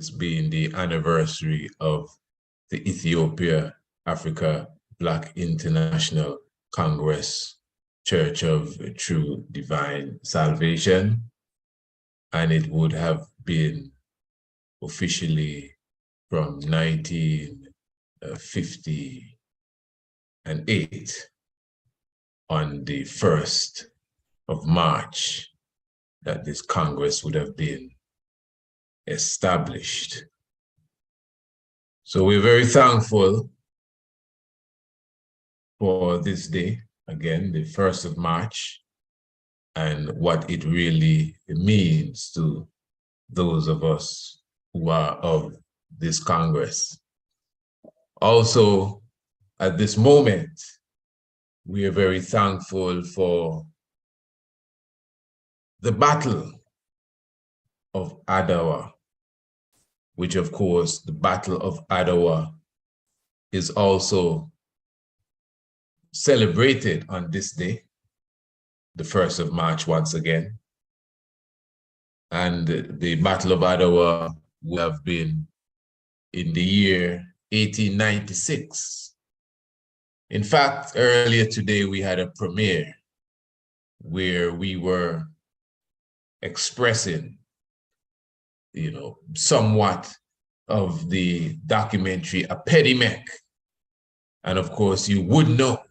being the anniversary of the Ethiopia Africa Black International Congress Church of True Divine Salvation, and it would have been officially from 1958 on the 1st of March that this Congress would have been established. So we're very thankful for this day, again, the 1st of March, and what it really means to those of us who are of this Congress. Also, at this moment, we are very thankful for the Battle of Adwa, which of course, the Battle of Adwa is also celebrated on this day, the 1st of March once again. And the Battle of Adwa would have been in the year 1896. In fact, earlier today, we had a premiere where we were expressing, somewhat of the documentary A Pedimec. And of course, you would know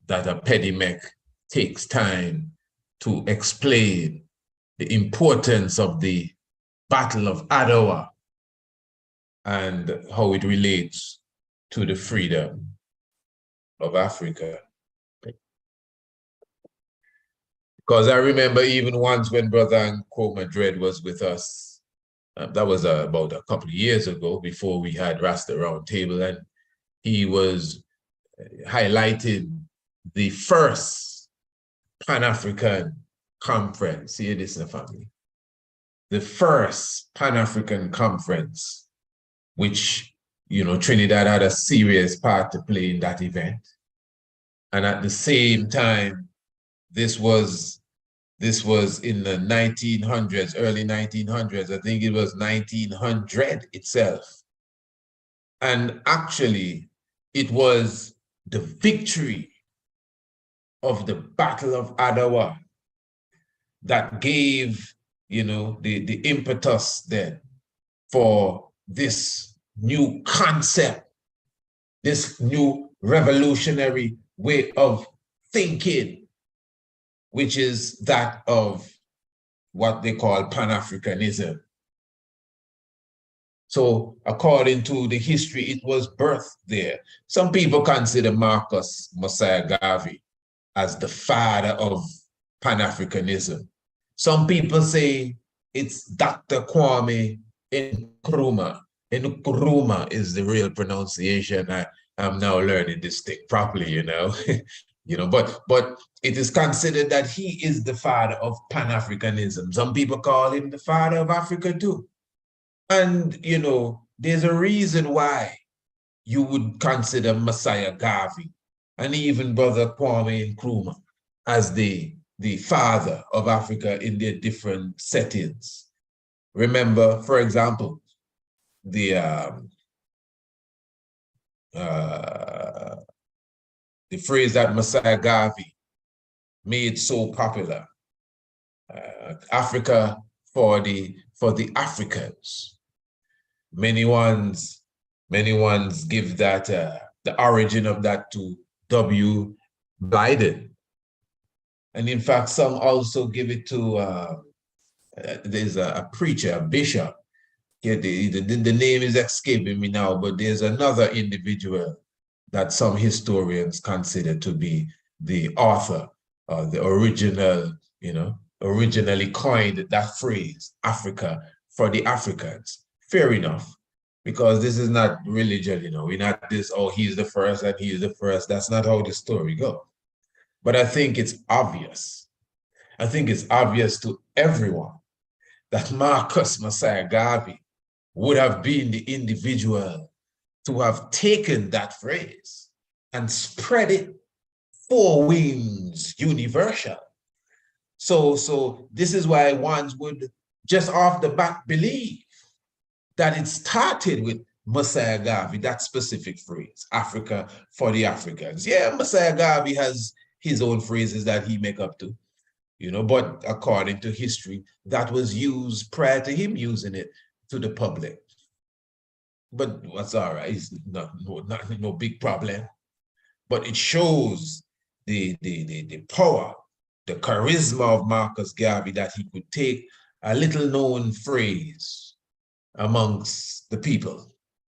that a Pedimec takes time to explain the importance of the Battle of Adwa and how it relates to the freedom of Africa. Because I remember even once when Brother Nkrumah Dread was with us, that was about a couple of years ago, before we had Rasta Round Table, and he was highlighting the first Pan-African conference. Hear this in the family. The first Pan-African conference, which, Trinidad had a serious part to play in that event. And at the same time, this was in the 1900s, early 1900s. I think it was 1900 itself. And actually, it was the victory of the Battle of Adwa that gave, the impetus then for this new concept, this new revolutionary way of thinking, which is that of what they call Pan-Africanism. So according to the history, it was birthed there. Some people consider Marcus Mosiah Garvey as the father of Pan-Africanism. Some people say it's Dr. Kwame Nkrumah. Nkrumah is the real pronunciation. I'm now learning this thing properly, but it is considered that he is the father of Pan-Africanism. Some people call him the father of Africa too. And, there's a reason why you would consider Mosiah Garvey and even Brother Kwame Nkrumah as the father of Africa in their different settings. Remember, for example, the phrase that Mosiah Garvey made so popular, Africa for the Africans. Many ones give that the origin of that to W. Biden. And in fact, some also give it to, there's a preacher, a bishop. Yeah, the name is escaping me now, but there's another individual that some historians consider to be the author, the original, originally coined that phrase, Africa for the Africans. Fair enough, because this is not religion, we're not this, oh, he's the first and he's the first. That's not how the story goes. But I think it's obvious. I think it's obvious to everyone that Marcus Mosiah Garvey would have been the individual to have taken that phrase and spread it four winds universal. So this is why ones would just off the bat believe that it started with Messiah Garvey, that specific phrase, Africa for the Africans. Yeah, Messiah Garvey has his own phrases that he make up to, but according to history, that was used prior to him using it to the public. But what's all right, it's no big problem. But it shows the power, the charisma of Marcus Garvey, that he could take a little known phrase amongst the people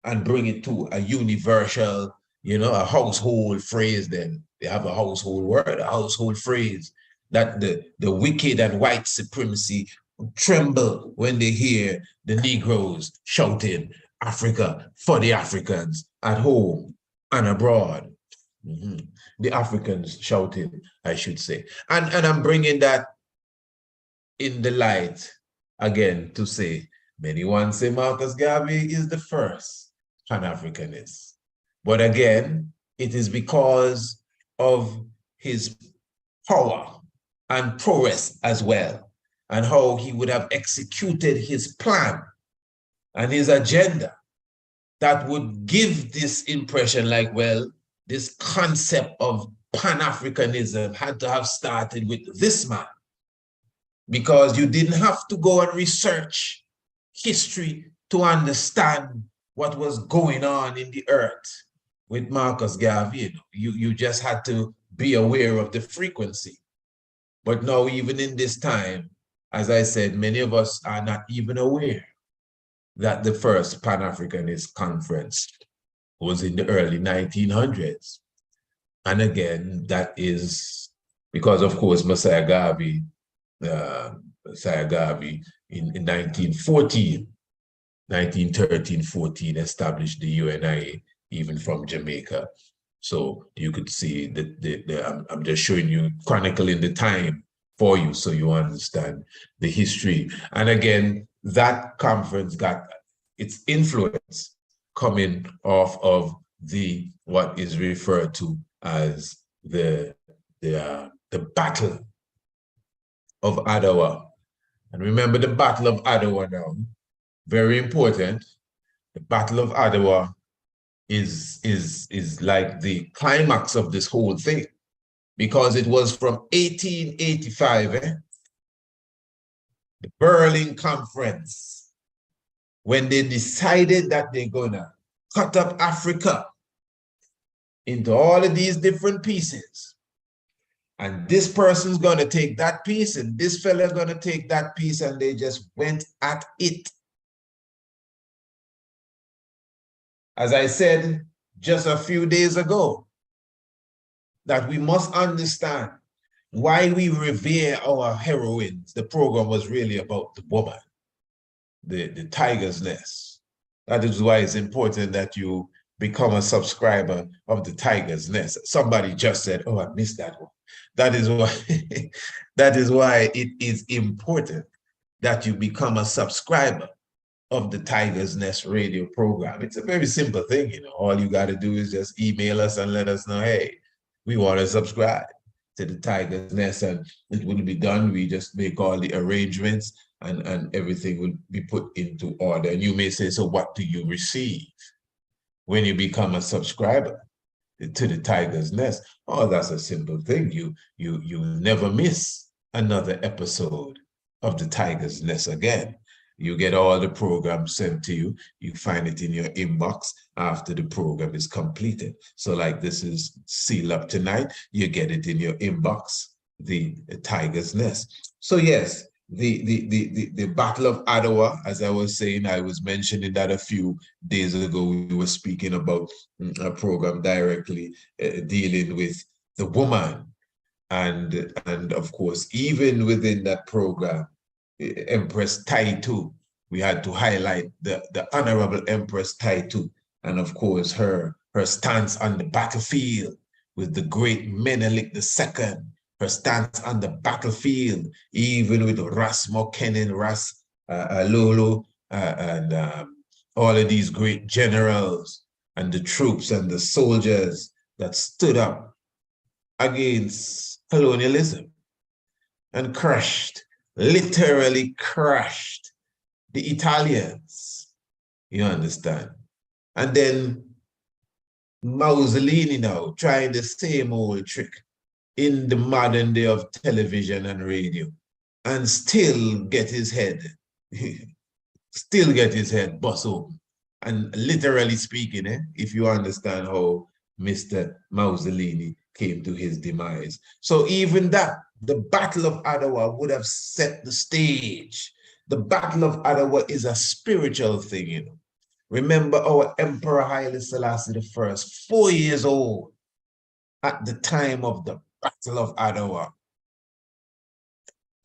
and bring it to a universal, a household phrase. Then they have a household word, a household phrase that the wicked and white supremacy tremble when they hear the Negroes shouting Africa for the Africans at home and abroad. The Africans shouting, I should say. And I'm bringing that in the light again to say, many one say Marcus Garvey is the first Pan-Africanist. But again, it is because of his power and prowess as well, and how he would have executed his plan and his agenda that would give this impression like, well, this concept of Pan-Africanism had to have started with this man, because you didn't have to go and research history to understand what was going on in the earth with Marcus Garvey. You just had to be aware of the frequency. But now, even in this time, as I said, many of us are not even aware that the first Pan-Africanist conference was in the early 1900s. And again, that is because, of course, Messiah Garvey in 1914, 1913-14 established the UNIA, even from Jamaica. So you could see that I'm just showing you, chronicling the time for you so you understand the history. And again, that conference got its influence coming off of what is referred to as the Battle of Ottawa. And remember the Battle of Ottawa now, very important. The Battle of Ottawa is like the climax of this whole thing, because it was from 1885, the Berlin Conference, when they decided that they're gonna cut up Africa into all of these different pieces. And this person's gonna take that piece, and this fella's gonna take that piece, and they just went at it. As I said just a few days ago, that we must understand why we revere our heroines. The program was really about the woman, the tiger's nest. That is why it's important that you become a subscriber of the Tiger's Nest. Somebody just said, oh, I missed that one. That is why that is why it is important that you become a subscriber of the Tiger's Nest radio program. It's a very simple thing, All you got to do is just email us and let us know, hey, we want to subscribe to the Tiger's Nest, and it will be done. We just make all the arrangements, and everything will be put into order. And you may say, so what do you receive when you become a subscriber to the Tiger's Nest? Oh, that's a simple thing. You never miss another episode of the Tiger's Nest again. You get all the programs sent to you. You find it in your inbox after the program is completed. So like this is Seal Up Tonight, you get it in your inbox, the Tiger's Nest. So yes, the Battle of Ottawa, as I was saying, I was mentioning that a few days ago. We were speaking about a program directly dealing with the woman. And of course, even within that program, Empress Taitu, we had to highlight the Honorable Empress Taitu, and of course her stance on the battlefield with the great Menelik II, her stance on the battlefield, even with Ras Mokenin, Ras Lolo, and all of these great generals and the troops and the soldiers that stood up against colonialism and crushed, literally crushed the Italians You understand? And then Mussolini now trying the same old trick in the modern day of television and radio and still get his head, still get his head bust open. And literally speaking, if you understand how Mr. Mussolini came to his demise. So even that, the Battle of Ottawa would have set the stage. The Battle of Ottawa is a spiritual thing, you know. Remember our Emperor Haile Selassie I, 4 years old at the time of the Battle of Ottawa.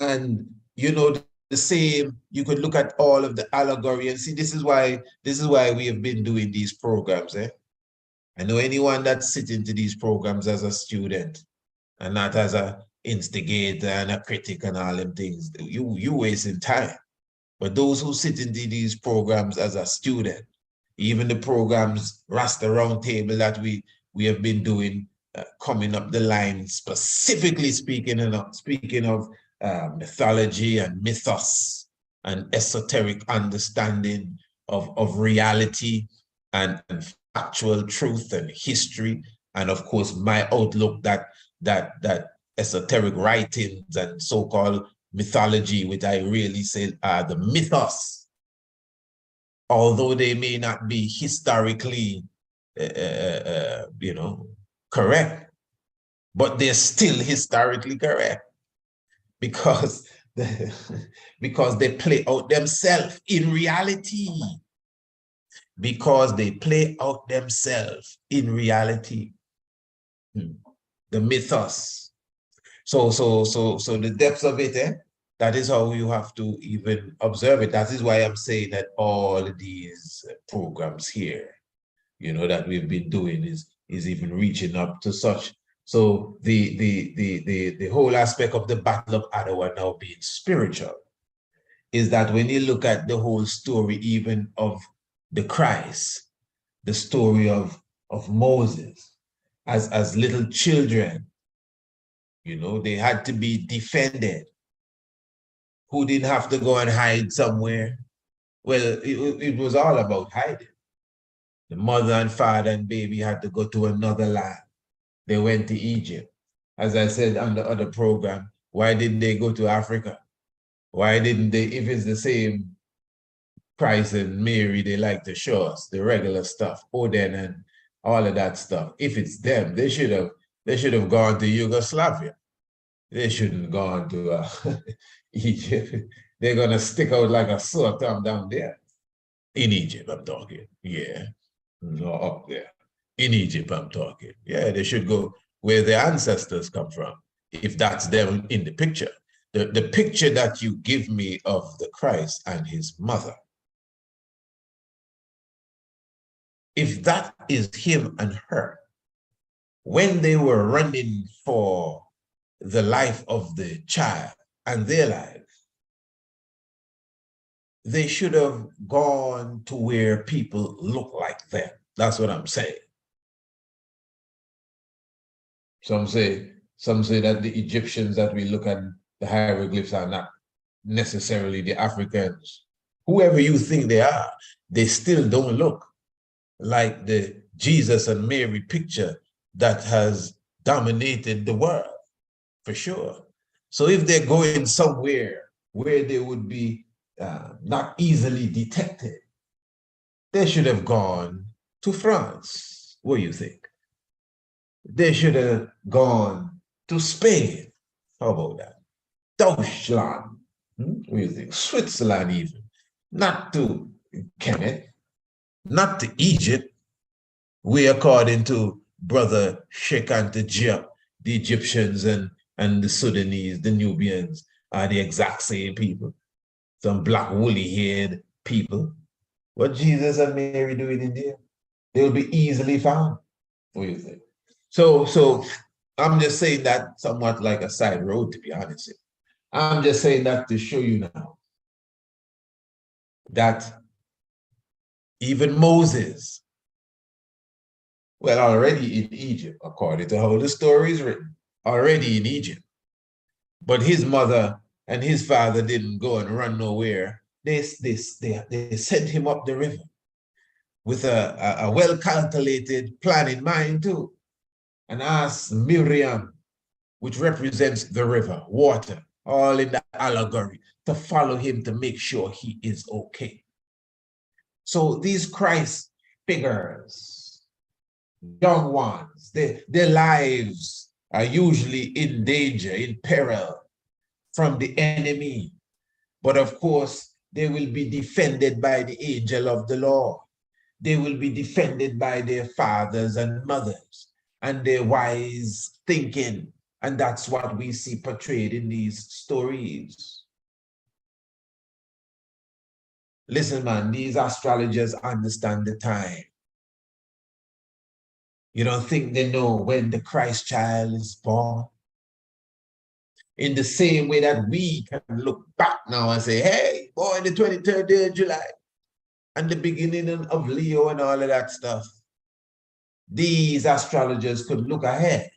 And you know, the same, you could look at all of the allegory and see this is why we have been doing these programs. I know anyone that's sitting to these programs as a student and not as a instigator and a critic and all them things, you wasting time. But those who sit into these programs as a student, even the programs Rasta Roundtable that we have been doing, coming up the line, specifically speaking of mythology and mythos and esoteric understanding of reality and factual truth and history, and of course my outlook that esoteric writings and so-called mythology, which I really say are the mythos, although they may not be historically correct, but they're still historically correct because because they play out themselves in reality. Because they play out themselves in reality. The mythos. So the depths of it, that is how you have to even observe it. That is why I'm saying that all of these programs here, you know, that we've been doing is even reaching up to such. So the whole aspect of the Battle of Ottawa now being spiritual is that when you look at the whole story, even of the Christ, the story of Moses, as little children, you know, they had to be defended. Who didn't have to go and hide somewhere? Well, it was all about hiding. The mother and father and baby had to go to another land. They went to Egypt. As I said on the other program, why didn't they go to Africa? Why didn't they, if it's the same Christ and Mary, they like to show us the regular stuff, Odin and all of that stuff. If it's them, they should have gone to Yugoslavia. They shouldn't have gone to Egypt. They're gonna stick out like a sore thumb down there. In Egypt, I'm talking. Yeah. No, up there. In Egypt, I'm talking. Yeah, they should go where their ancestors come from, if that's them in the picture. The picture that you give me of the Christ and his mother, if that is him and her, when they were running for the life of the child and their life, they should have gone to where people look like them. That's what I'm saying. Some say that the Egyptians that we look at, the hieroglyphs, are not necessarily the Africans. Whoever you think they are, they still don't look like the Jesus and Mary picture that has dominated the world, for sure. So if they're going somewhere where they would be not easily detected, they should have gone to France. What do you think? They should have gone to Spain. How about that? Deutschland. What do you think? Switzerland even. Not to Kemet, not to Egypt. We, according to Brother Sheikh Anta Diop, the Egyptians and the Sudanese, the Nubians, are the exact same people. Some black woolly-haired people. What Jesus and Mary doing in there? They'll be easily found. What do you think? So I'm just saying that somewhat like a side road, to be honest. I'm just saying that to show you now that even Moses, well, already in Egypt, according to how the story is written, already in Egypt. But his mother and his father didn't go and run nowhere. They sent him up the river. with a well-calculated plan in mind too, and asked Miriam, which represents the river, water, all in the allegory, to follow him to make sure he is okay. So these Christ figures, young ones, their lives are usually in danger, in peril from the enemy. But of course, they will be defended by the angel of the Lord. They will be defended by their fathers and mothers and their wise thinking. And that's what we see portrayed in these stories. Listen, man, these astrologers understand the time. You don't think they know when the Christ child is born? In the same way that we can look back now and say, hey, boy, the 23rd day of July and the beginning of Leo and all of that stuff. These astrologers could look ahead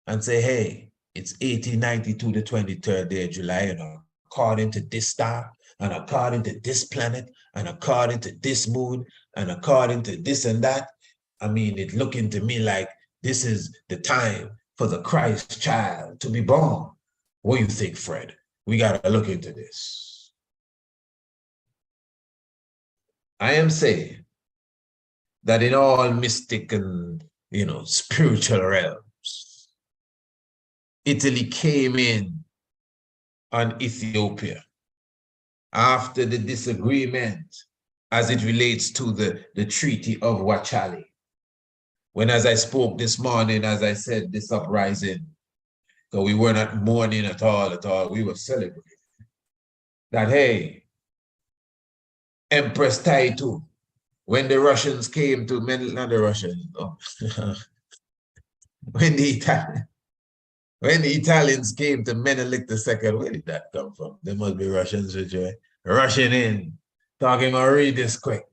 and say, hey, it's 1892, the 23rd day of July, and according to this star, and according to this planet, and according to this moon, and according to this and that. I mean, it's looking to me like this is the time for the Christ child to be born. What do you think, Fred? We got to look into this. I am saying that in all mystic and, spiritual realms, Italy came in on Ethiopia after the disagreement as it relates to the Treaty of Chalice. When, as I spoke this morning, as I said, this uprising, so we were not mourning at all, we were celebrating that, hey, Empress Taitu, when the Russians came to, not the Russians, no. when the Italians came to Menelik II, where did that come from? There must be Russians, rushing in, talking about read this quick.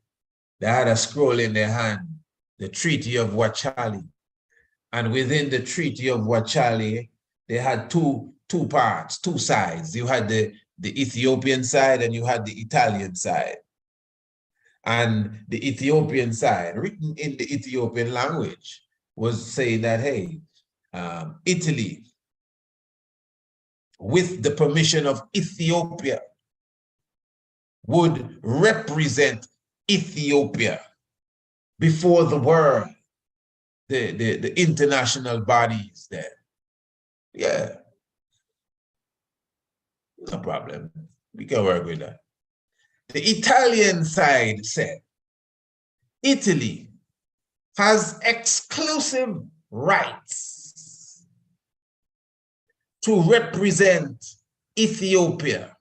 They had a scroll in their hand, the Treaty of Chalice. And within the Treaty of Chalice, they had two parts, two sides. You had the Ethiopian side and you had the Italian side. And the Ethiopian side, written in the Ethiopian language, was saying that, hey, Italy, with the permission of Ethiopia, would represent Ethiopia before the world, the international bodies there. Yeah, no problem. We can work with that. The Italian side said, Italy has exclusive rights to represent Ethiopia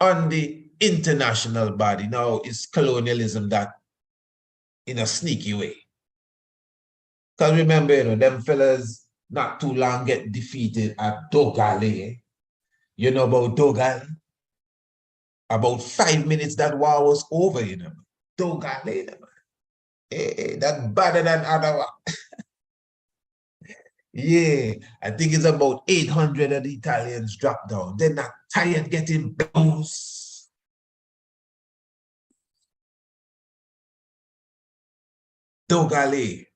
on the international body. Now, it's colonialism that in a sneaky way. Because remember, them fellas not too long get defeated at Dogale. You know about Dogale? About 5 minutes that war was over, Dogale, hey, that better than Adawa. Yeah, I think it's about 800 of the Italians dropped down. They're not tired getting blows. Dogale.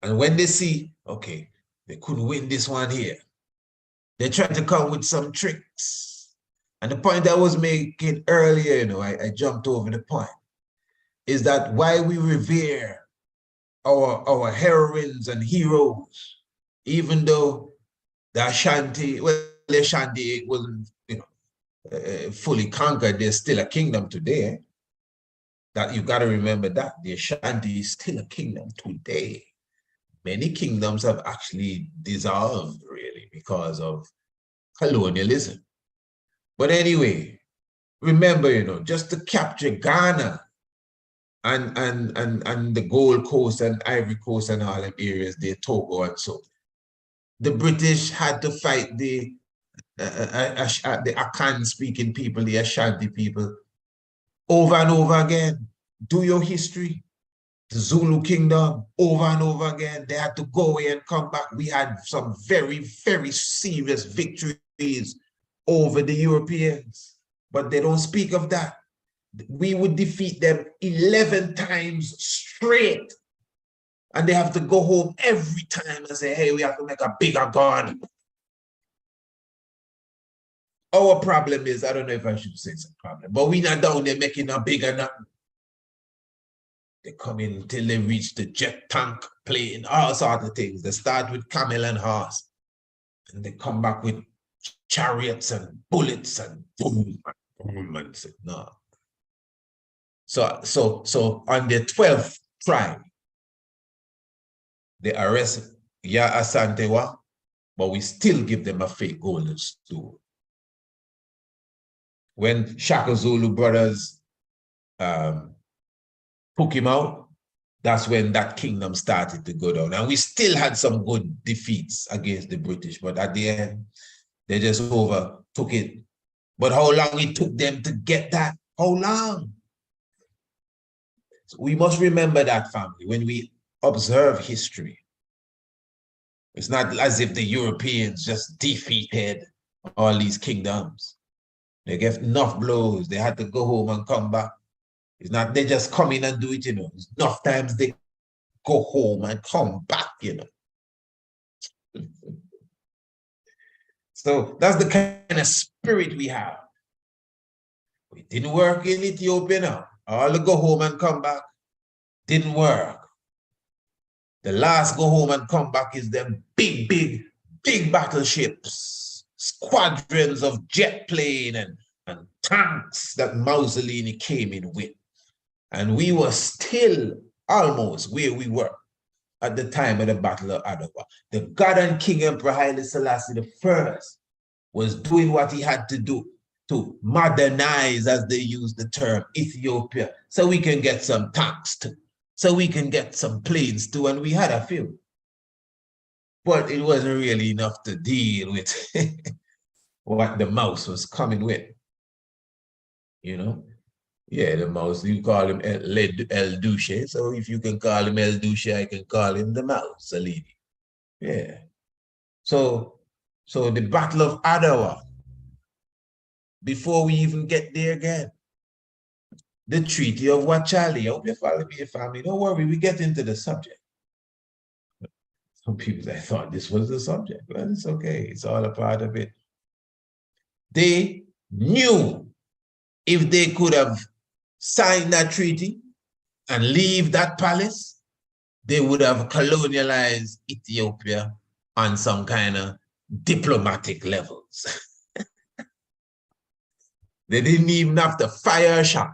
And when they see, okay, they couldn't win this one here, they try to come with some tricks. And the point I was making earlier, I jumped over the point, is that why we revere our heroines and heroes, even though the Ashanti wasn't, fully conquered, there's still a kingdom today. That you got to remember that the Ashanti is still a kingdom today. Many kingdoms have actually dissolved, really, because of colonialism. But anyway, remember, just to capture Ghana and the Gold Coast and Ivory Coast and all them areas, the Togo and so, the British had to fight the Akan-speaking people, the Ashanti people, over and over again. Do your history. The Zulu kingdom, over and over again. They had to go away and come back. We had some very, very serious victories over the Europeans, but they don't speak of that. we would defeat them 11 times straight. And they have to go home every time and say, hey, we have to make a bigger gun. Our problem is, I don't know if I should say it's a problem, but we're not down there making a bigger nothing. They come in until they reach the jet tank plane, all sorts of things. They start with camel and horse. And they come back with chariots and bullets and boom, boom, and say, no. So on the 12th try, they arrest Ya Asantewa, but we still give them a fake golden stool. When Shaka Zulu brothers took him out, that's when that kingdom started to go down. And we still had some good defeats against the British, but at the end, they just overtook it. But how long it took them to get that? How long? So we must remember that, family, when we observe history. It's not as if the Europeans just defeated all these kingdoms. They gave enough blows. They had to go home and come back. It's not they just come in and do it, you know. It's enough times they go home and come back, you know. So that's the kind of spirit we have. It didn't work in Ethiopia now. All the go home and come back didn't work. The last go home and come back is them big battleships, squadrons of jet plane and tanks that Mussolini came in with. And we were still almost where we were at the time of the Battle of Adwa. The God and King Emperor Haile Selassie I was doing what he had to do to modernize, as they use the term, Ethiopia, so we can get some tanks too, so we can get some planes too, and we had a few. But it wasn't really enough to deal with what the mouse was coming with, you know? Yeah, the mouse, you call him El Duce, so if you can call him El Duce, I can call him the mouse, Salini. Yeah. So the Battle of Adwa, before we even get there again, the Treaty of Wachali. I hope you follow me, family. Don't worry, we get into the subject. Some people, I thought this was the subject. Well, it's okay. It's all a part of it. They knew if they could have signed that treaty and leave that palace, they would have colonialized Ethiopia on some kind of diplomatic levels. They didn't even have to fire a shot.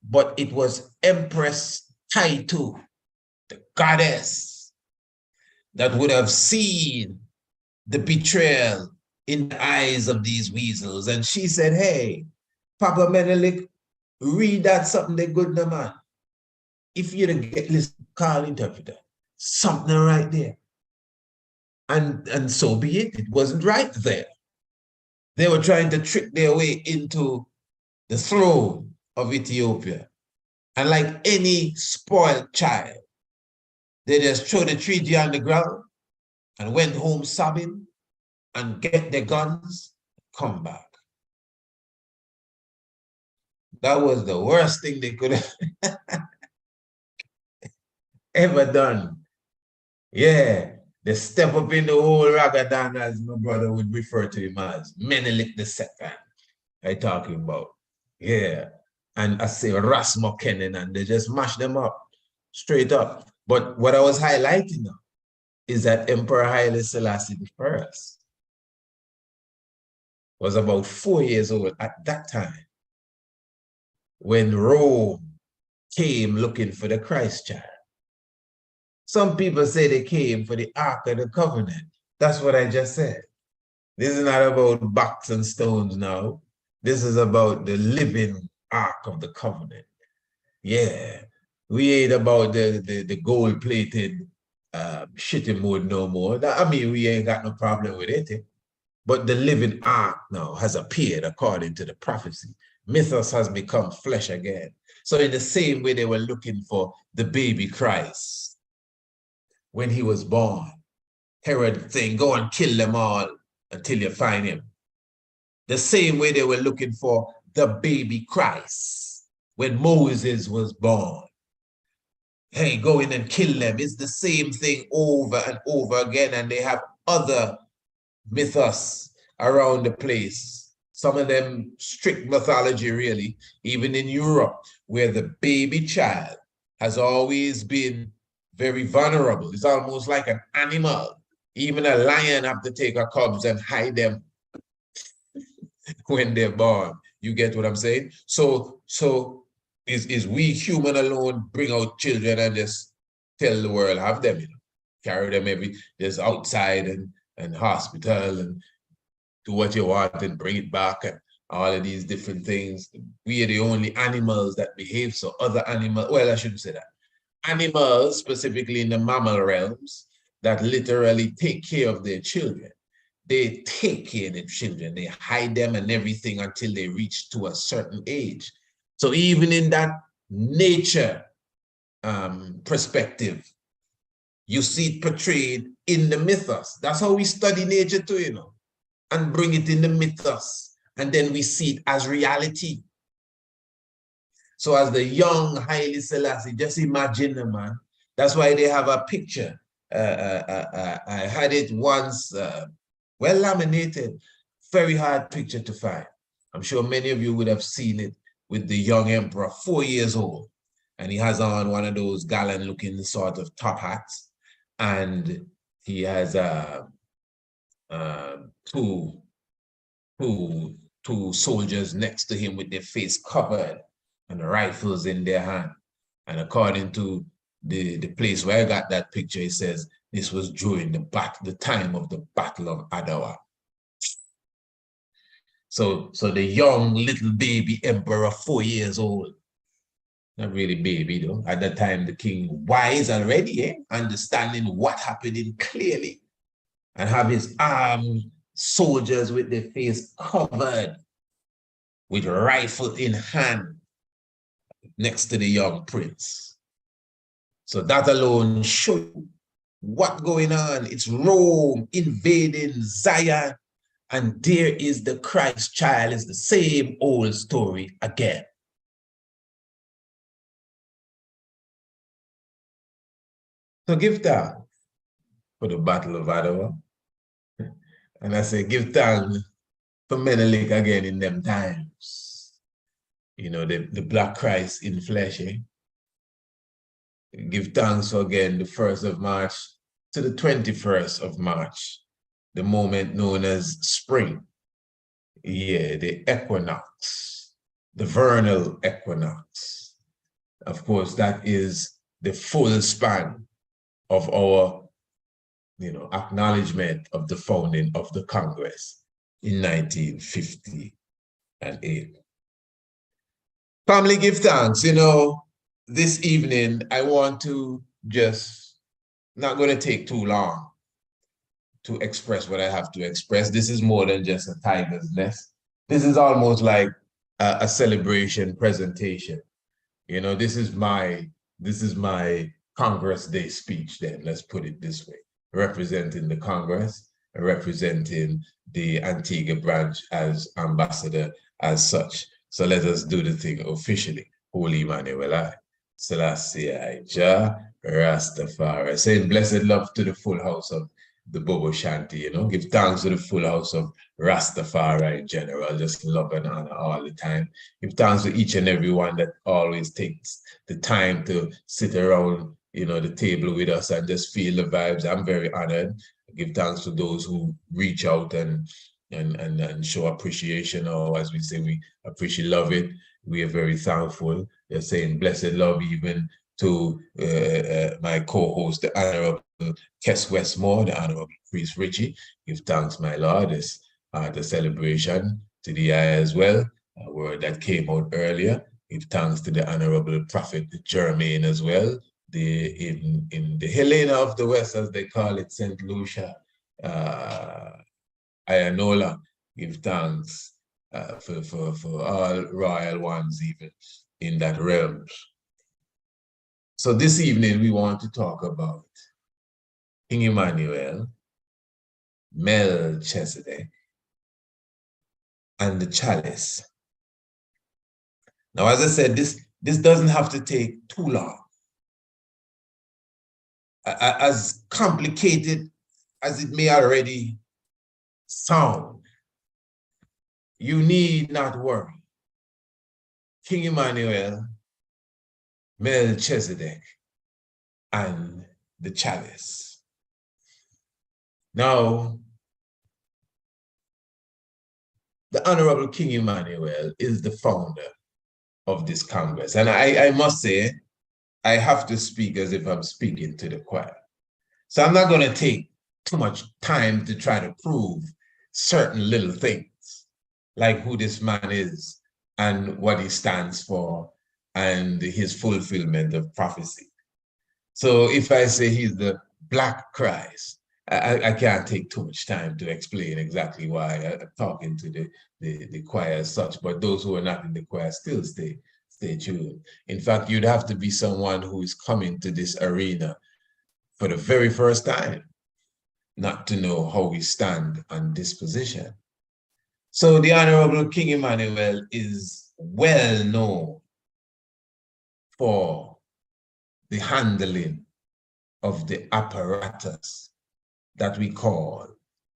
But it was Empress Taitu, the goddess, that would have seen the betrayal in the eyes of these weasels. And she said, hey, Papa Menelik, read that something they good no man. If you don't get this, call interpreter. Something right there. And so be it. It wasn't right there. They were trying to trick their way into the throne of Ethiopia. And like any spoiled child, they just threw the treaty on the ground and went home sobbing and get their guns, come back. That was the worst thing they could have ever done. Yeah, they step up in the whole Ragadan, as my brother would refer to him as, Menelik II, I'm talking about. Yeah, and I say Rasmussen, and they just mash them up, straight up. But what I was highlighting now is that Emperor Haile Selassie I was about 4 years old at that time when Rome came looking for the Christ child. Some people say they came for the Ark of the Covenant. That's what I just said. This is not about box and stones now. This is about the living Ark of the Covenant. Yeah, we ain't about the gold-plated shitty mode no more. I mean, we ain't got no problem with it. But the living Ark now has appeared according to the prophecy. Mythos has become flesh again. So in the same way they were looking for the baby Christ when he was born, Herod saying, go and kill them all until you find him. The same way they were looking for the baby Christ when Moses was born. Hey, go in and kill them. It's the same thing over and over again, and they have other mythos around the place. Some of them strict mythology, really, even in Europe, where the baby child has always been very vulnerable. It's almost like an animal. Even a lion have to take her cubs and hide them when they're born. You get what I'm saying? So is we human alone bring out children and just tell the world, have them, carry them just outside and hospital and do what you want and bring it back and all of these different things. We are the only animals that behave so. Other animals, well, I shouldn't say that. Animals, specifically in the mammal realms, that literally take care of their children. They take care of their children. They hide them and everything until they reach to a certain age. So even in that nature perspective, you see it portrayed in the mythos. That's how we study nature too, and bring it in the mythos. And then we see it as reality. So as the young Haile Selassie, just imagine them, man. That's why they have a picture. I had it once, well laminated, very hard picture to find. I'm sure many of you would have seen it with the young emperor, 4 years old. And he has on one of those gallant looking sort of top hats. And he has two soldiers next to him with their face covered and rifles in their hand. And according to the place where I got that picture, it says this was during the time of the Battle of Adwa. So the young little baby emperor, 4 years old, not really baby though, at that time the king wise already, understanding what happened clearly, and have his armed soldiers with their face covered with rifle in hand next to the young prince. So that alone shows you what's going on. It's Rome invading Zion, and there is the Christ child. It's the same old story again. So give thanks for the Battle of Adwa. And I say, give thanks for Menelik again in them times. The Black Christ in flesh, Give thanks for again the 1st of March to the 21st of March, the moment known as spring. Yeah, the equinox, the vernal equinox. Of course, that is the full span of our acknowledgement of the founding of the Congress in 1958. Family, give thanks. This evening, I want to not going to take too long to express what I have to express. This is more than just a tiger's nest. This is almost like a celebration presentation. This is my Congress Day speech then, let's put it this way, representing the Congress, representing the Antigua branch as ambassador as such. So let us do the thing officially. Holy Emmanuel, Selassie I Jah, Rastafari. Saying blessed love to the full house of the Bobo Shanti, give thanks to the full house of Rastafari in general, just love and honor all the time. Give thanks to each and every one that always takes the time to sit around, the table with us and just feel the vibes. I'm very honored. Give thanks to those who reach out and show appreciation, or as we say, we appreciate, love it. We are very thankful. They're saying blessed love even to my co-host, the Honorable Kes Westmore, the Honorable Priest Richie. Give thanks, my Lord. It's the celebration to the eye as well, a word that came out earlier. Give thanks to the Honorable Prophet Jermaine as well, in the Helena of the West, as they call it, St. Lucia, Ayanola. Give thanks for all royal ones, even in that realm. So this evening, we want to talk about King Emmanuel, Melchizedek, and the Chalice. Now, as I said, this doesn't have to take too long. As complicated as it may already sound, you need not worry. King Emmanuel, Melchizedek, and the Chalice. Now, the Honorable King Emmanuel is the founder of this Congress. And I must say, I have to speak as if I'm speaking to the choir. So I'm not going to take too much time to try to prove certain little things, like who this man is and what he stands for and his fulfillment of prophecy. So if I say he's the Black Christ, I can't take too much time to explain exactly why I'm talking to the choir as such, but those who are not in the choir still stay tuned. In fact, you'd have to be someone who is coming to this arena for the very first time not to know how we stand on this position. So the Honorable King Emmanuel is well known for the handling of the apparatus that we call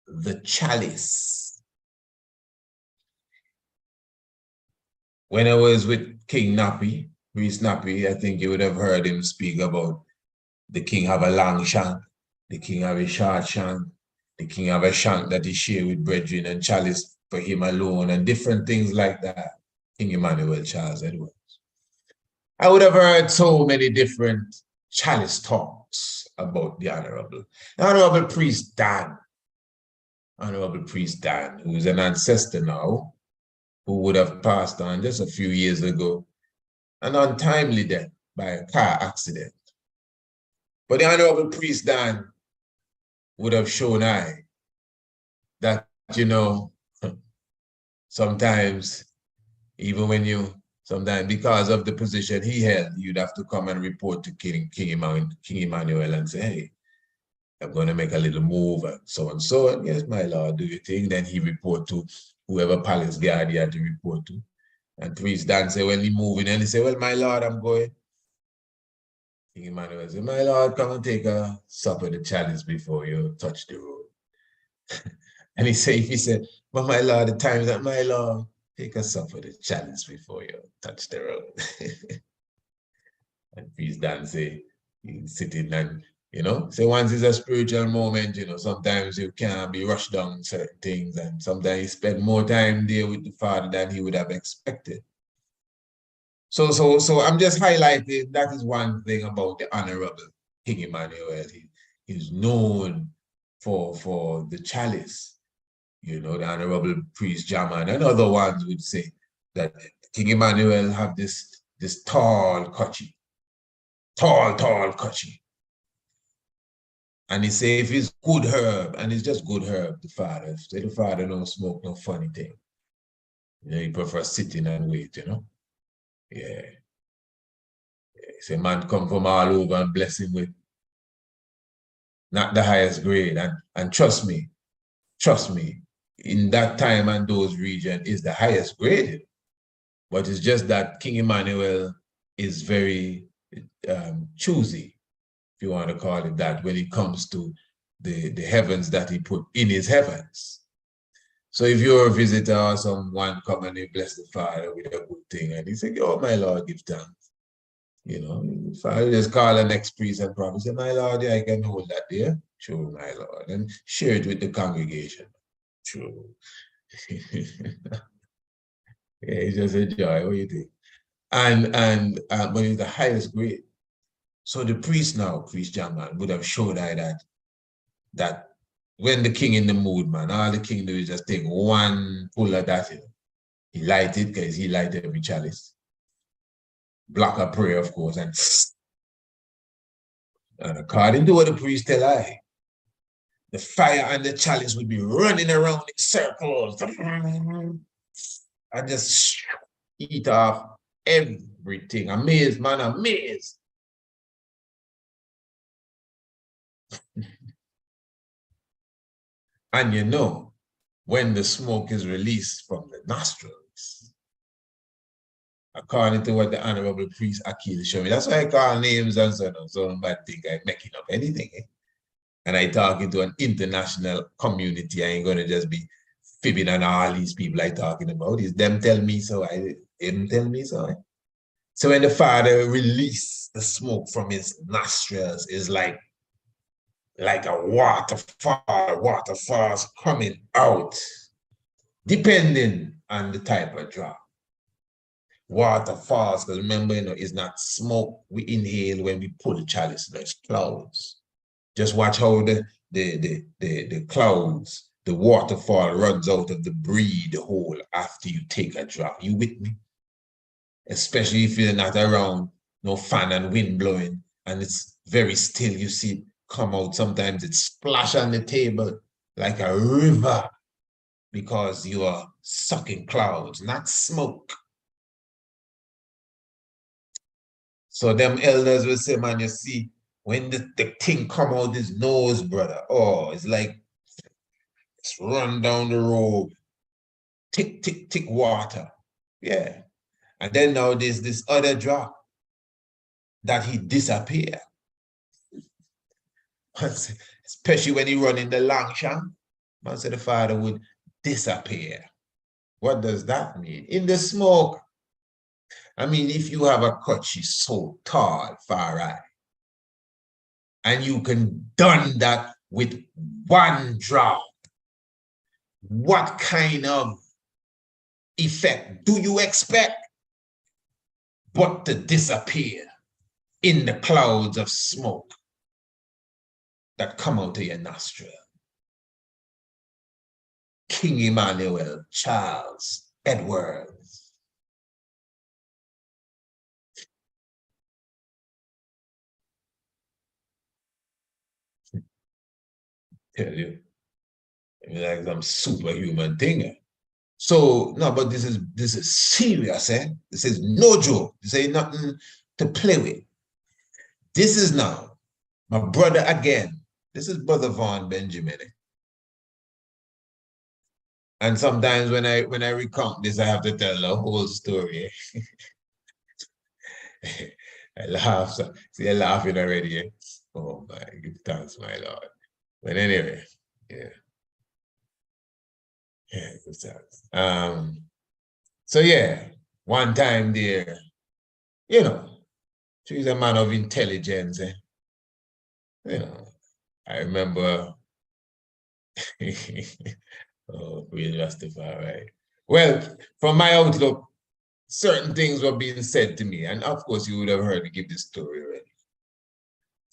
the chalice. When I was with King Nappy, Priest Nappy, I think you would have heard him speak about the king have a long shank, the king have a short shank, the king have a shank that he share with brethren and chalice for him alone and different things like that. King Emmanuel Charles Edwards. I would have heard so many different chalice talks about the Honorable Priest Dan. Honorable Priest Dan, who is an ancestor now, who would have passed on just a few years ago, an untimely death by a car accident. But the Honorable Priest Dan would have shown I that, you know, sometimes, even when sometimes because of the position he held, you'd have to come and report to King Emmanuel and say, hey, I'm going to make a little move and so and so. And yes, my lord, do your thing. Then he report to whoever palace guard he had to report to. And Priest Dan say, well, he moving. And he say, well, my lord, I'm going. King Emmanuel say, my lord, come and take a sup of the chalice before you touch the road. And he said, but my lord, the time is that my lord, take a sup of the chalice before you touch the road. And Priest Dan say, he's sitting and, so once it's a spiritual moment, sometimes you can't be rushed down certain things. And sometimes he spend more time there with the Father than he would have expected. So I'm just highlighting that is one thing about the Honorable King Emmanuel. He's known for the chalice. The Honorable Priest Jaman and other ones would say that King Emmanuel have this tall kutchie. Tall kutchie. And he say if it's good herb, and it's just good herb, the Father. Say the Father don't smoke no funny thing. He prefers sitting and wait, Yeah. Say man come from all over and bless him with not the highest grade. And trust me, in that time and those regions is the highest graded. But it's just that King Emmanuel is very choosy, if you want to call it that, when it comes to the heavens that he put in his heavens. So if you're a visitor or someone come and they bless the Father with a good thing, and he say, oh, my Lord, give thanks. Father just call the next priest and prophet, say, my Lord, yeah, I can hold that there. Sure, my Lord. And share it with the congregation. True. Yeah, it's just a joy. What do you think? But it's the highest grade. So the priest now, Priest Jaman, would have showed I that when the king in the mood, man, all the king do is just take one pull of that. He light it because he light every chalice. Block a prayer, of course, and according to what the priest tell I, the fire and the chalice would be running around in circles and just eat off everything. Amazed, man, amazed. And when the smoke is released from the nostrils, according to what the Honorable Priest Akil showed me. That's why I call names and so on. So I think I'm making up anything. Eh? And I talking to an international community. I ain't gonna just be fibbing on all these people I talking about. It's them tell me so. Him tell me so. Eh? So when the Father released the smoke from his nostrils, is like a waterfalls coming out, depending on the type of drop. Waterfalls, because remember, it's not smoke we inhale when we pull the chalice, there's clouds. Just watch how the clouds, the waterfall runs out of the breed hole after you take a drop. You with me? Especially if you're not around, no fan and wind blowing, and it's very still, you see it come out. Sometimes it splash on the table like a river because you are sucking clouds, not smoke. So them elders will say, man, you see, when the thing come out his nose, brother, oh, it's like it's run down the road, tick, tick, tick water. Yeah. And then now there's this other drop that he disappear. Especially when he run in the long shank. Man said the Father would disappear. What does that mean? In the smoke. I mean, if you have a kutchi so tall, far right, and you can done that with one drop, what kind of effect do you expect but to disappear in the clouds of smoke that come out of your nostril? King Emmanuel, Charles, Edwards. Tell you, like some superhuman thing. So no, but this is serious, eh? This is no joke. This ain't nothing to play with. This is now my brother again. This is Brother Vaughn Benjamin. Eh? And sometimes when I recount this, I have to tell the whole story. Eh? I laugh. So, see, you're laughing already. Eh? Oh my, give thanks, my Lord. But anyway, yeah. Yeah, good thanks. So yeah, one time there, she's a man of intelligence. Eh? I remember, oh, Queen Rastafari. Well, from my outlook, certain things were being said to me, and of course, you would have heard me give this story already.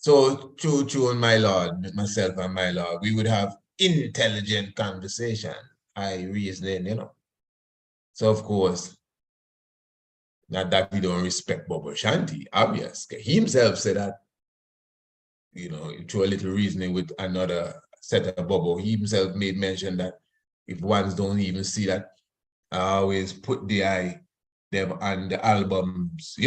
So, true, and my Lord, myself and my Lord, we would have intelligent conversation, high reasoning, So, of course, not that he don't respect Bobo Shanti, obvious. He himself said that, through a little reasoning with another set of Bobo, he himself made mention that if ones don't even see that, I always put them on the albums,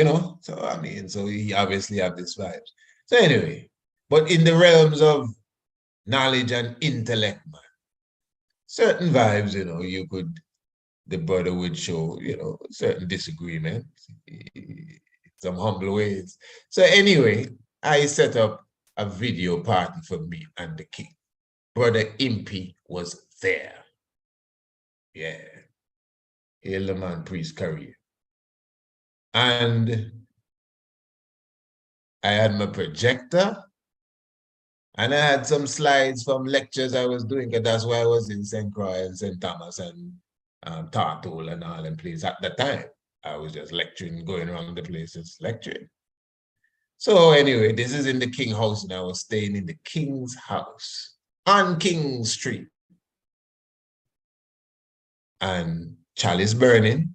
So, I mean, so he obviously have this vibes. So anyway, but in the realms of knowledge and intellect, man, certain vibes, the brother would show, certain disagreement, some humble ways. So anyway, I set up a video party for me and the king. Brother Impy was there. Yeah. Hail the man, priest career. And I had my projector and I had some slides from lectures I was doing, because that's why I was in St. Croix and St. Thomas and Tartole and all them places at the time. I was just lecturing, going around the places, lecturing. So anyway, this is in the King house, and I was staying in the King's house on King Street. And Chalice burning,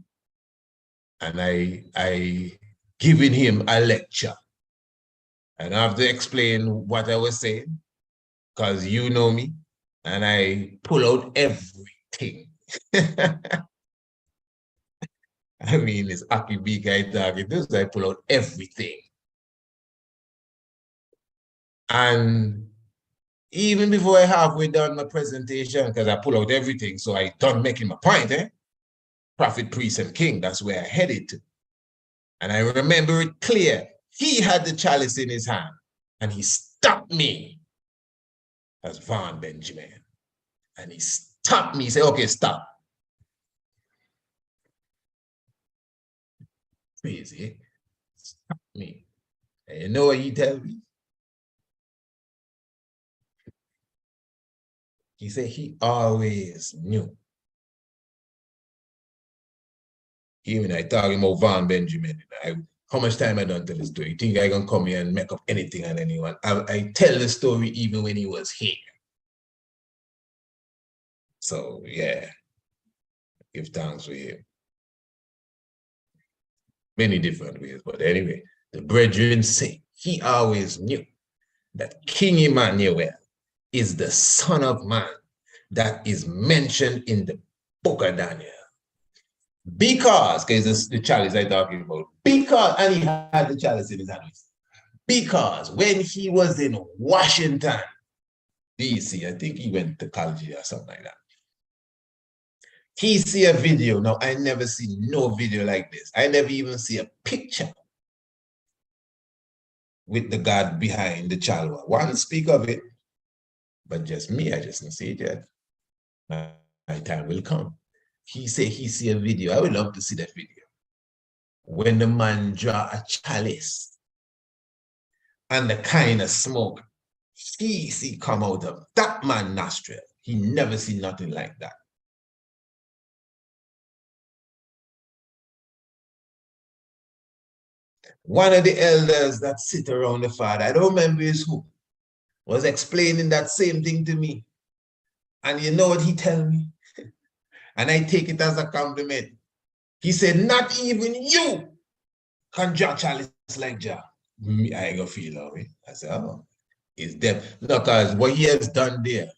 and I giving him a lecture. And I have to explain what I was saying, because you know me, and I pull out everything. I mean, it's Aki B guy talking this, I pull out everything. And even before I halfway done my presentation, because I pull out everything, so I done making my point, Prophet, priest, and king, that's where I headed to. And I remember it clear. He had the chalice in his hand and he stopped me as Von Benjamin. And he stopped me. He said, okay, stop. Crazy. Stop me. And you know what he tell me? He said he always knew. Even I talking about Von Benjamin. How much time I done tell the story? You think I gonna come here and make up anything on anyone? I tell the story even when he was here. So yeah, give thanks for him. Many different ways, but anyway, the brethren say he always knew that King Emmanuel is the Son of Man that is mentioned in the book of Daniel. Because the chalice I'm talking about, because, and he had the chalice in his hand. Because when he was in Washington, D.C., I think he went to college or something like that. He see a video. Now, I never see no video like this. I never even see a picture with the God behind the chalwa. One speak of it, but just me, I just don't see it yet. My time will come. He say he see a video. I would love to see that video. When the man draw a chalice and the kind of smoke he see come out of that man nostril. He never seen nothing like that. One of the elders that sit around the Father, I don't remember his who, was explaining that same thing to me. And you know what he tell me? And I take it as a compliment. He said, not even you can draw chalice like Jah. Me, I ain't gonna feel that way. I said, oh, it's them. No, because what he has done there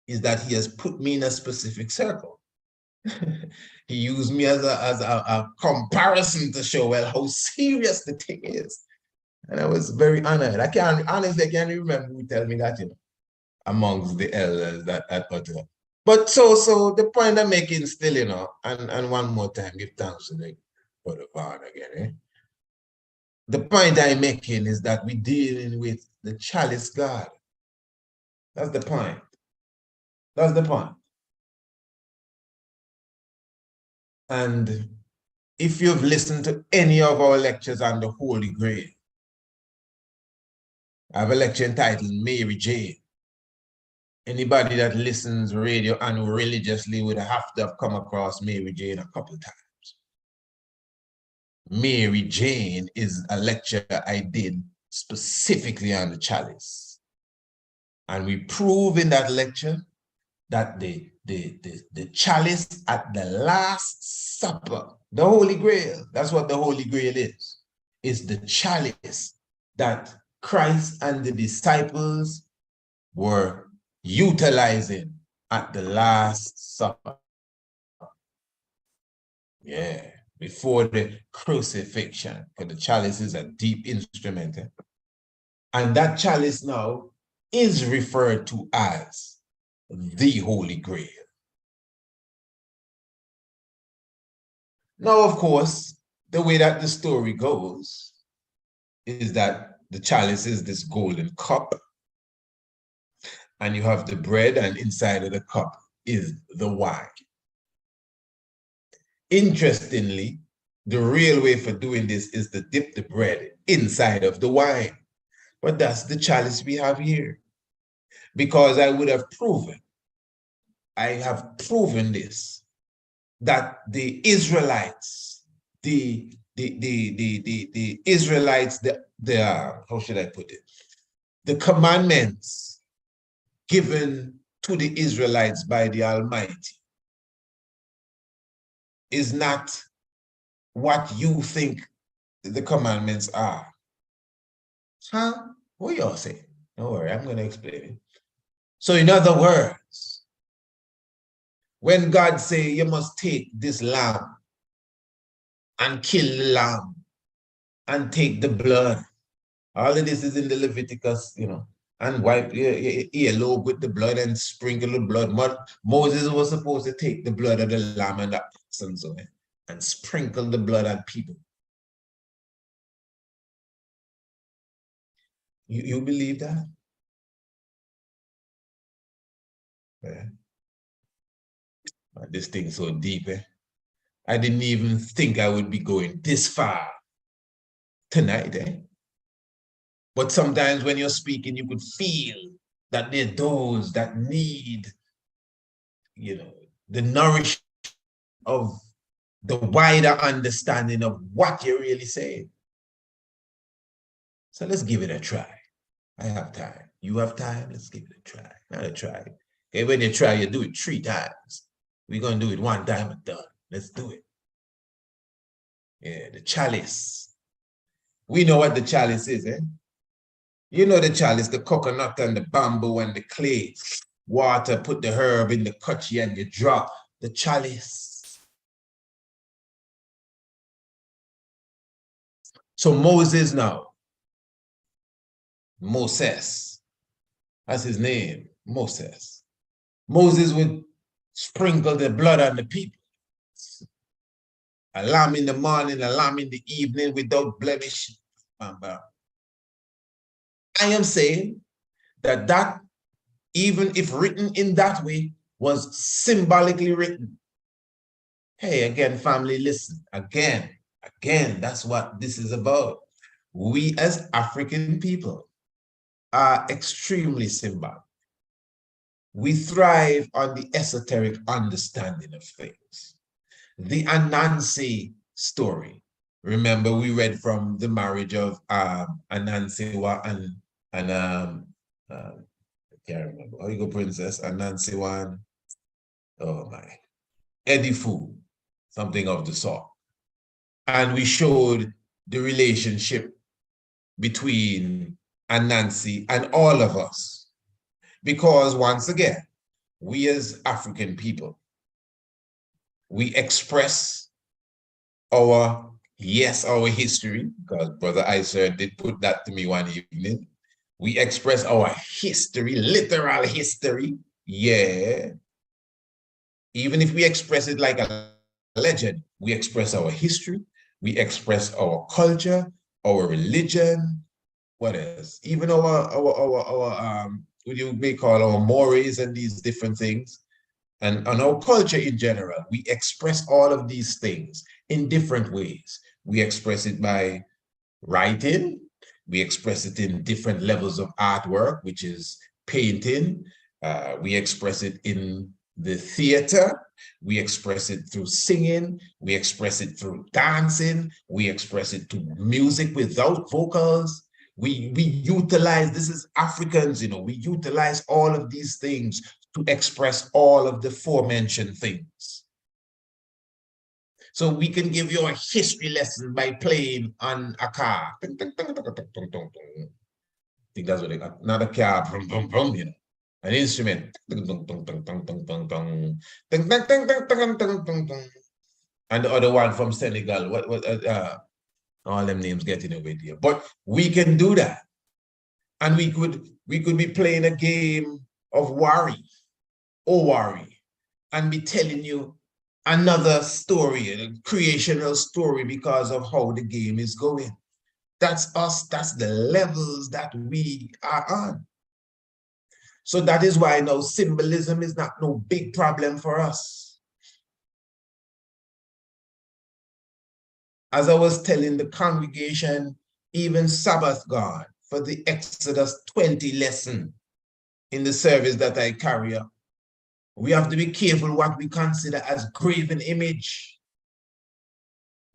is that he has put me in a specific circle. He used me as a comparison to show, well, how serious the thing is. And I was very honored. I can't remember who tell me that, amongst the elders that uttered. But so the point I'm making still, and one more time, give thanks to the Brother Vaughn again. The point I'm making is that we're dealing with the chalice God. That's the point. That's the point. And if you've listened to any of our lectures on the Holy Grail, I have a lecture entitled Mary Jane. Anybody that listens radio and religiously would have to have come across Mary Jane a couple of times. Mary Jane is a lecture I did specifically on the chalice. And we prove in that lecture that the chalice at the Last Supper, the Holy Grail, that's what the Holy Grail is the chalice that Christ and the disciples were utilizing at the Last Supper. Yeah, before the crucifixion, because the chalice is a deep instrument. And that chalice now is referred to as the Holy Grail. Now, of course, the way that the story goes is that the chalice is this golden cup, and you have the bread, and inside of the cup is the wine. Interestingly, the real way for doing this is to dip the bread inside of the wine. But that's the chalice we have here. Because I would have proven, I have proven this, that the Israelites, the Israelites, how should I put it? The commandments given to the Israelites by the Almighty is not what you think the commandments are. Huh? What y'all say? Don't worry, I'm going to explain it. So in other words, when God say you must take this lamb and kill the lamb and take the blood, all of this is in the Leviticus, and wipe your earlobe with the blood and sprinkle the blood. Moses was supposed to take the blood of the lamb and the oxen and sprinkle the blood on people. You believe that? Yeah. This thing's so deep, eh? I didn't even think I would be going this far tonight, eh? But sometimes when you're speaking, you could feel that there are those that need, the nourishment of the wider understanding of what you're really saying. So let's give it a try. I have time. You have time? Let's give it a try. Not a try. Okay, when you try, you do it 3 times. We're going to do it 1 time and done. Let's do it. Yeah, the chalice. We know what the chalice is, eh? You know the chalice, the coconut and the bamboo and the clay. Water, put the herb in the kutchi and you drop the chalice. So Moses now, Moses, that's his name, Moses. Moses would sprinkle the blood on the people. A lamb in the morning, a lamb in the evening without blemish. I am saying that even if written in that way, was symbolically written. Hey, again, family, listen. Again, that's what this is about. We as African people are extremely symbolic. We thrive on the esoteric understanding of things. The Anansi story. Remember, we read from the marriage of Anansiwa and I can't remember. How you go, Princess? Anansiwan. Oh my. Edifu, something of the sort. And we showed the relationship between Anansi and all of us. Because once again, we as African people, we express our history, because Brother Isa did put that to me one evening. We express our history, literal history, yeah. Even if we express it like a legend, we express our history, we express our culture, our religion, what else? Even our what you may call our mores and these different things. And our culture in general, we express all of these things in different ways. We express it by writing, we express it in different levels of artwork, which is painting. We express it in the theater. We express it through singing. We express it through dancing. We express it through music without vocals. We utilize, this is Africans, we utilize all of these things to express all of the aforementioned things. So we can give you a history lesson by playing on a car. I think that's what they got. Not a car, an instrument. And the other one from Senegal. All them names getting away here. But we can do that. And we could be playing a game of worry, and be telling you another story, a creational story, because of how the game is going. That's us, that's the levels that we are on. So that is why now symbolism is not no big problem for us. As I was telling the congregation, even Sabbath God, for the Exodus 20 lesson in the service that I carry up, we have to be careful what we consider as graven image.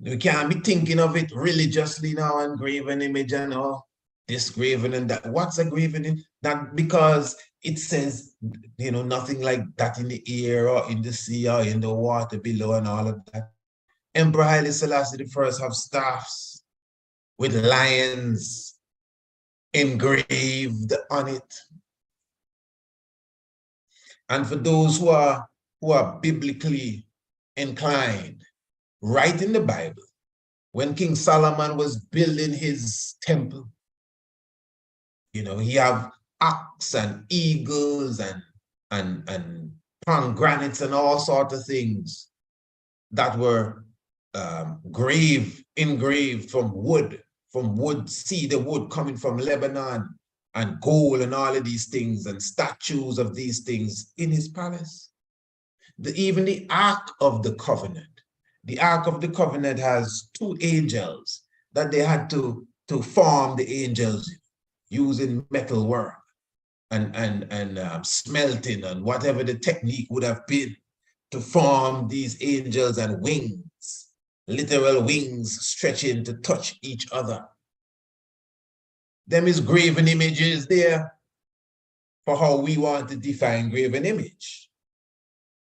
We can't be thinking of it religiously now, and graven image and all this graven and that. What's a graven image? Not because it says, nothing like that in the air or in the sea or in the water below and all of that. Emperor Haile Selassie I have staffs with lions engraved on it. And for those who are biblically inclined, right in the Bible, when King Solomon was building his temple, he have ox and eagles and pomegranates and all sorts of things that were engraved from wood, cedar wood coming from Lebanon, and gold and all of these things and statues of these things in his palace. Even the Ark of the Covenant. The Ark of the Covenant has two angels that they had to form the angels using metal work and smelting and whatever the technique would have been to form these angels and wings, literal wings stretching to touch each other. Them is graven images there for how we want to define graven image.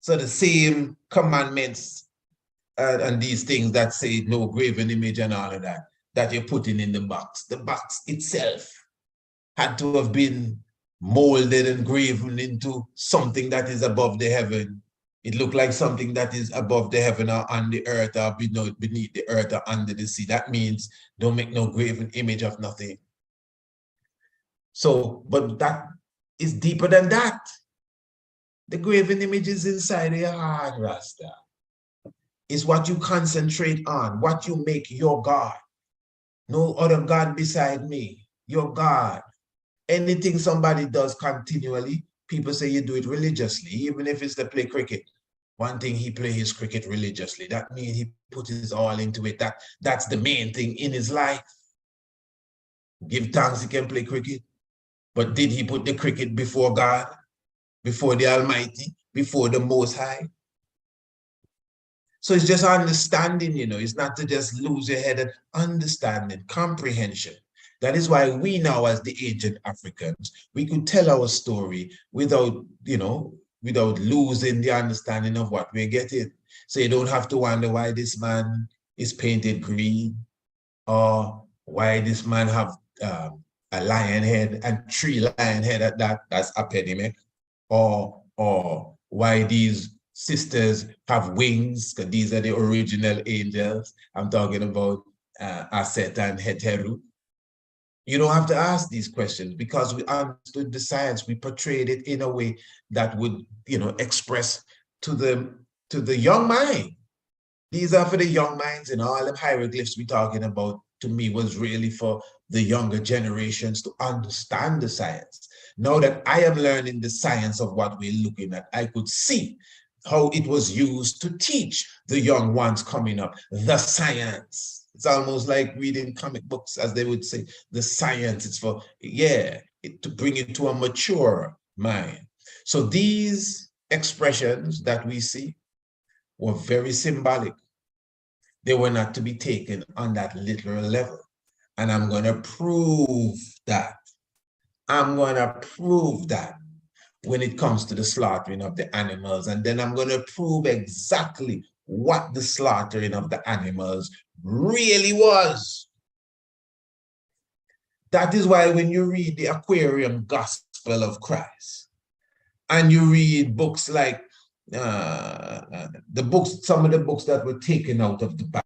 So the same commandments and these things that say no graven image and all of that, that you're putting in the box itself had to have been molded and graven into something that is above the heaven. It looked like something that is above the heaven or on the earth or beneath the earth or under the sea. That means don't make no graven image of nothing. So, but that is deeper than that. The graven image is inside your heart, Rasta. It's what you concentrate on, what you make your God. No other God beside me, your God. Anything somebody does continually, people say you do it religiously, even if it's to play cricket. One thing, he plays his cricket religiously. That means he put his all into it. That's the main thing in his life. Give thanks he can play cricket. But did he put the cricket before God, before the Almighty, before the Most High? So it's just understanding, it's not to just lose your head and understanding, comprehension. That is why we now, as the ancient Africans, we could tell our story without, without losing the understanding of what we're getting. So you don't have to wonder why this man is painted green, or why this man have a lion head and 3 lion head at that. That's a pediment. Or why these sisters have wings, because these are the original angels. I'm talking about Aset and Heteru. You don't have to ask these questions because we understood the science. We portrayed it in a way that would, express to the young mind. These are for the young minds, and all the hieroglyphs we're talking about, to me, was really for the younger generations to understand the science. Now that I am learning the science of what we're looking at, I could see how it was used to teach the young ones coming up the science. It's almost like reading comic books, as they would say, the science. It's for, to bring it to a mature mind. So these expressions that we see were very symbolic. They were not to be taken on that literal level. And I'm going to prove that. I'm going to prove that when it comes to the slaughtering of the animals. And then I'm going to prove exactly what the slaughtering of the animals really was. That is why when you read the Aquarium Gospel of Christ, and you read books like some of the books that were taken out of the Bible,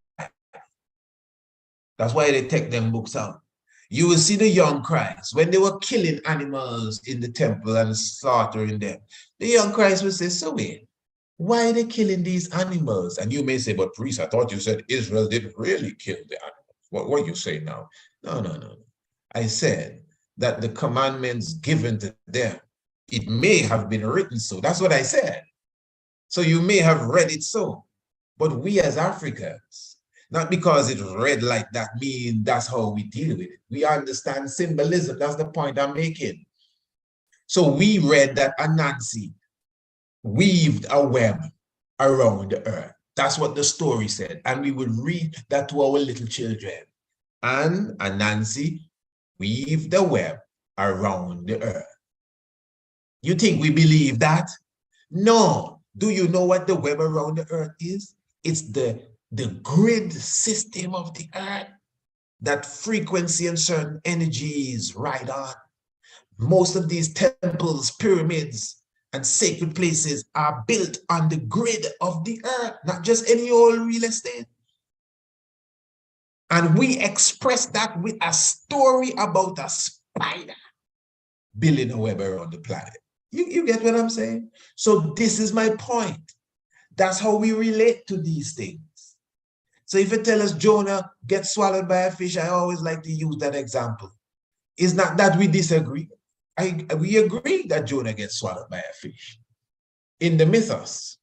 that's why they take them books out. You will see the young Christ, when they were killing animals in the temple and slaughtering them, the young Christ will say, so wait, why are they killing these animals? And you may say, but priest, I thought you said Israel didn't really kill the animals. What you say now? No. I said that the commandments given to them, it may have been written so. That's what I said. So you may have read it so. But we as Africans, not because it's read like that mean that's how we deal with it. We understand symbolism. That's the point I'm making. So we read that Anansi weaved a web around the earth. That's what the story said. And we would read that to our little children. And Anansi weaved the web around the earth. You think we believe that? No. Do you know what the web around the earth is? It's the grid system of the earth, that frequency and certain energies ride on. Most of these temples, pyramids, and sacred places are built on the grid of the earth, not just any old real estate. And we express that with a story about a spider building a web around the planet. You get what I'm saying? So this is my point. That's how we relate to these things. So if you tell us Jonah gets swallowed by a fish, I always like to use that example. It's not that we disagree. We agree that Jonah gets swallowed by a fish in the mythos.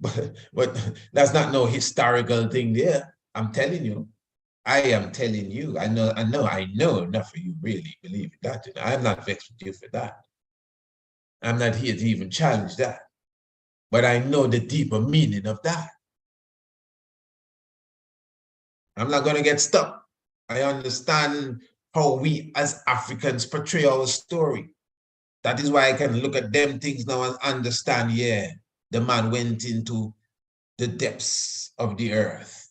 But that's not no historical thing there. I'm telling you. I am telling you. I know enough for you really believe that. I'm not vexed with you for that. I'm not here to even challenge that. But I know the deeper meaning of that. I'm not going to get stuck. I understand how we as Africans portray our story. That is why I can look at them things now and understand, yeah, the man went into the depths of the earth,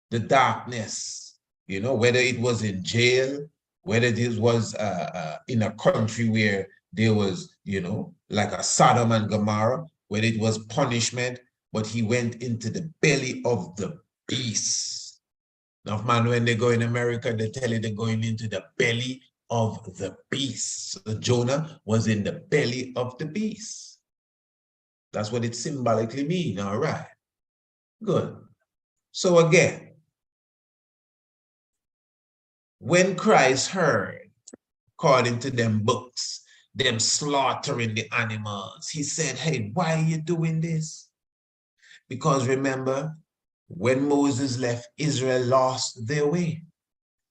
the darkness, you know, whether it was in jail, whether this was in a country where there was, you know, like a Sodom and Gomorrah, whether it was punishment, but he went into the belly of the beast. Now, man, when they go in America, they tell you they're going into the belly of the beast. So Jonah was in the belly of the beast. That's what it symbolically means, all right. Good. So again, when Christ heard, according to them books, them slaughtering the animals, he said, hey, why are you doing this? Because remember, when Moses left, Israel lost their way.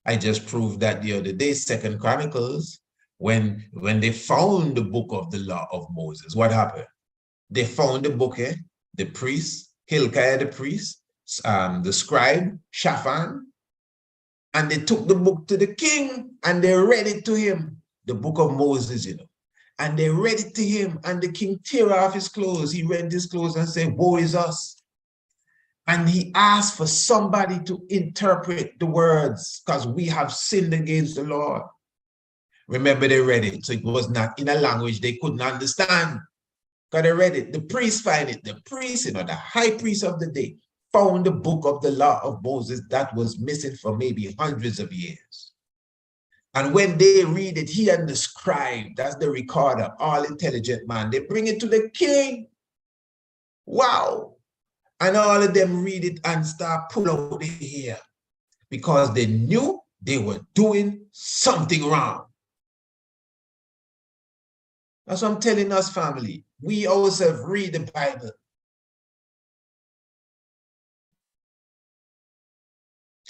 I just proved that the other day, 2 Chronicles, when they found the book of the law of Moses, what happened? They found the book, the priest, Hilkiah the priest, the scribe, Shaphan, and they took the book to the king and they read it to him, the book of Moses, you know. And they read it to him and the king tear off his clothes. He read his clothes and said, woe is us. And he asked for somebody to interpret the words because we have sinned against the Lord. Remember, they read it, so it was not in a language they couldn't understand. Because they read it. The priest find it. The priest, you know, the high priest of the day, found the book of the law of Moses that was missing for maybe hundreds of years. And when they read it, he and the scribe, that's the recorder, all intelligent man, they bring it to the king. Wow. And all of them read it and start pull out their hair because they knew they were doing something wrong. That's what I'm telling us, family. We ourselves read the Bible.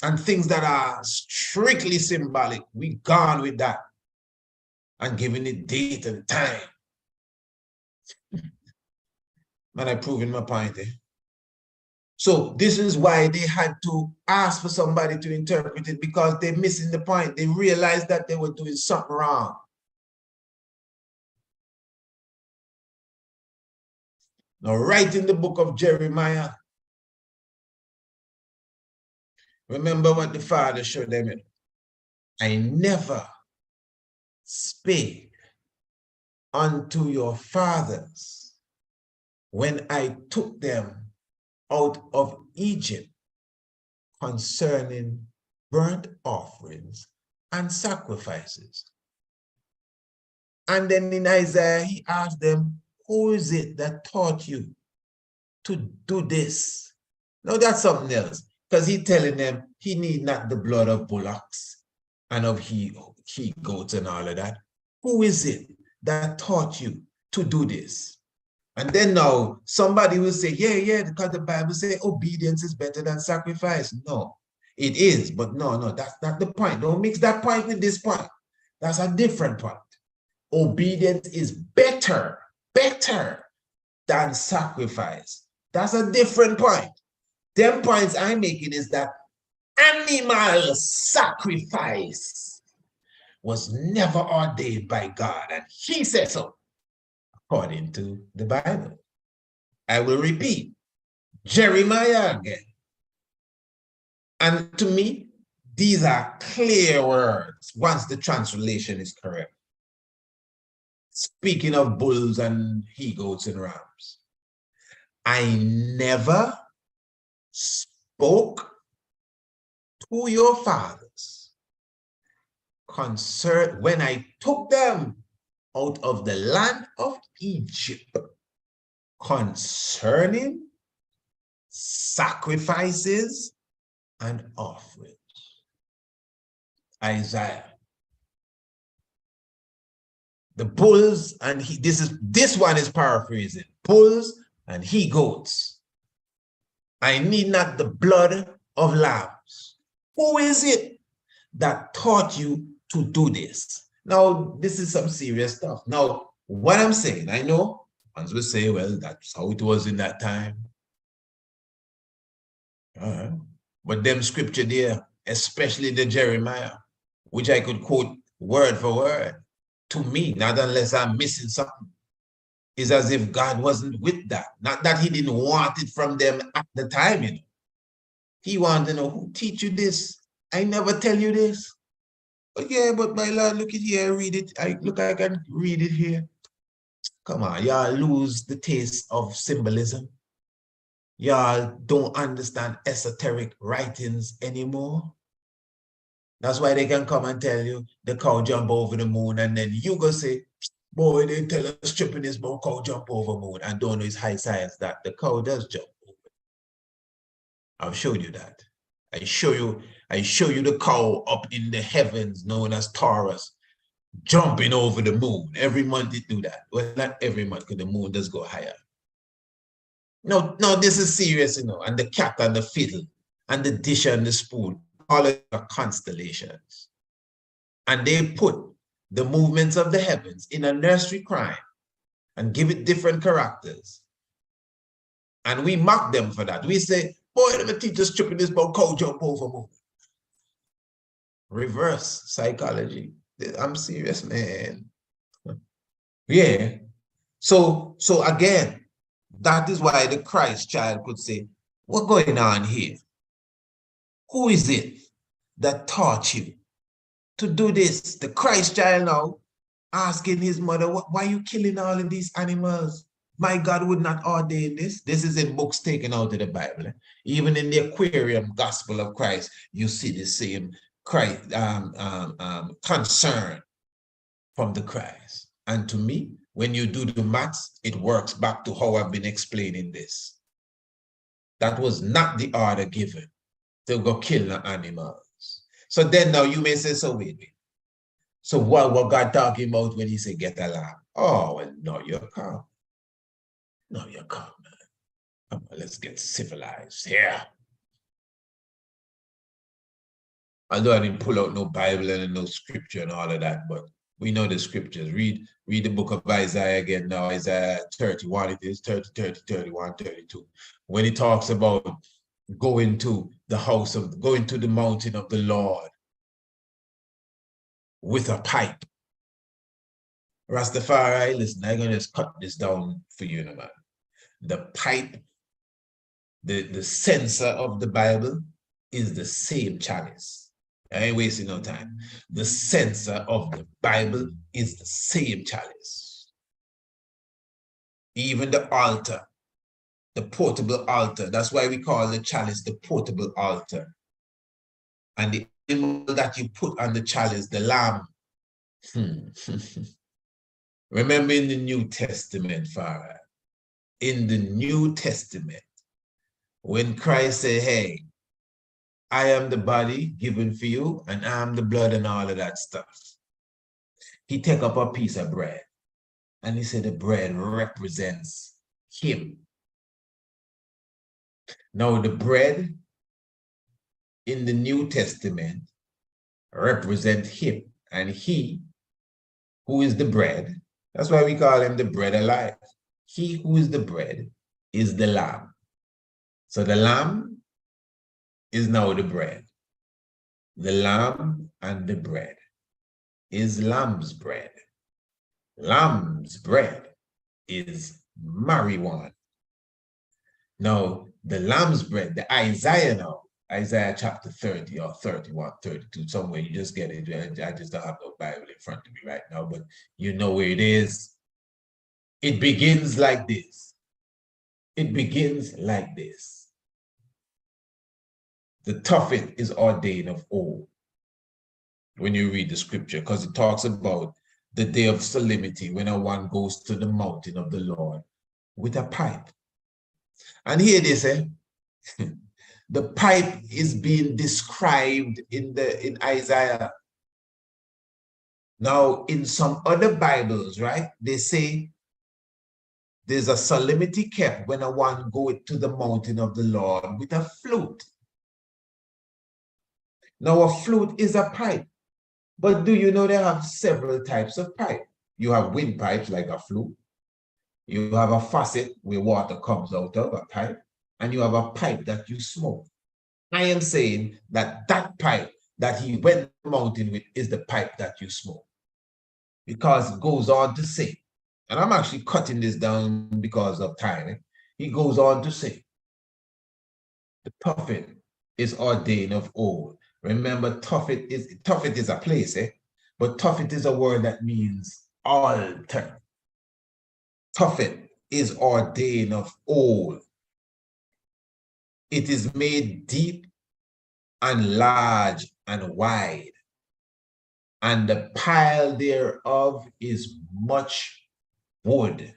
And things that are strictly symbolic, we gone with that and giving it date and time. Man, I proving my point, So this is why they had to ask for somebody to interpret it because they're missing the point. They realized that they were doing something wrong. Now, right in the book of Jeremiah, remember what the Father showed them. I never spake unto your fathers when I took them out of Egypt concerning burnt offerings and sacrifices. And then in Isaiah, he asked them, who is it that taught you to do this? Now that's something else, because he's telling them he need not the blood of bullocks and of he goats and all of that. Who is it that taught you to do this? And then now somebody will say, yeah, because the Bible says obedience is better than sacrifice. No, it is, but no, that's not the point. Don't mix that point with this point. That's a different point. Obedience is better than sacrifice. That's a different point. Them points I'm making is that animal sacrifice was never ordained by God, and he said so, according to the Bible. I will repeat, Jeremiah again. And to me, these are clear words once the translation is correct. Speaking of bulls and he-goats and rams, I never spoke to your fathers concern when I took them out of the land of Egypt concerning sacrifices and offerings. Isaiah. The bulls and this one is paraphrasing. Bulls and he goats. I need not the blood of lambs. Who is it that taught you to do this? Now, this is some serious stuff. Now, what I'm saying, I know ones will say, well, that's how it was in that time. But them scripture there, especially the Jeremiah, which I could quote word for word, to me, not unless I'm missing something, is as if God wasn't with that. Not that he didn't want it from them at the time, you know. He wanted to know, who teach you this? I never tell you this. But yeah, but my Lord, look at here, read it. I can read it here. Come on, y'all lose the taste of symbolism. Y'all don't understand esoteric writings anymore. That's why they can come and tell you the cow jump over the moon, and then you go say, boy, they tell us tripping this about cow jump over moon, and don't know it's high science that the cow does jump over. I've showed you that. I show you the cow up in the heavens known as Taurus, jumping over the moon. Every month it do that. Well, not every month, because the moon does go higher. No, this is serious, you know, and the cat and the fiddle and the dish and the spoon, all of the constellations. And they put the movements of the heavens in a nursery rhyme and give it different characters. And we mock them for that. We say, boy, the teacher's tripping this about cow jump over moon. Reverse psychology. I'm serious, man. Yeah. So again, that is why the Christ child could say, what's going on here? Who is it that taught you to do this? The Christ child now asking his mother, why are you killing all of these animals? My God would not ordain this. This is in books taken out of the Bible. Even in the Aquarium Gospel of Christ, you see the same Christ, concern from the Christ. And to me, when you do the maths, it works back to how I've been explaining this. That was not the order given to go kill the animals. So then now you may say, so wait. So what God talking about when he said get a lamb? Oh, well, no, you're calm. No, you're calm, man. Come on, let's get civilized here. Although I didn't pull out no Bible and no scripture and all of that, but we know the scriptures. Read the book of Isaiah again now, Isaiah 31, it is 30, 31, 32. When he talks about going to the mountain of the Lord with a pipe. Rastafari, listen, I'm going to just cut this down for you, man. The pipe, the censor of the Bible is the same chalice. I ain't wasting no time. The censor of the Bible is the same chalice. Even the altar, the portable altar, that's why we call the chalice the portable altar. And the animal that you put on the chalice, the lamb. Remember in the New Testament, Farah, in the New Testament, when Christ said, hey, I am the body given for you, and I am the blood and all of that stuff. He take up a piece of bread, and he said the bread represents him. Now the bread in the New Testament represents him, and he who is the bread, that's why we call him the bread alive. He who is the bread is the lamb. So the lamb is now the bread. The lamb and the bread is lamb's bread. Lamb's bread is marijuana. Now, the lamb's bread, the Isaiah now, Isaiah chapter 30 or 31, 32, somewhere, you just get it. I just don't have no Bible in front of me right now, but you know where it is. It begins like this. It begins like this. The Tophet is ordained of old when you read the scripture, because it talks about the day of solemnity when one goes to the mountain of the Lord with a pipe. And here they say, the pipe is being described in Isaiah Now, in some other Bibles, right, they say there's a solemnity kept when a one goeth to the mountain of the Lord with a flute. Now, a flute is a pipe, but do you know they have several types of pipe? You have windpipes like a flute. You have a faucet where water comes out of a pipe, and you have a pipe that you smoke. I am saying that that pipe that he went to the mountain with is the pipe that you smoke. Because it goes on to say, and I'm actually cutting this down because of time. He goes on to say, the prophet is ordained of old. Remember, Tophet is a place, but Tophet is a word that means altar. Tophet is ordained of old. It is made deep and large and wide, and the pile thereof is much wood.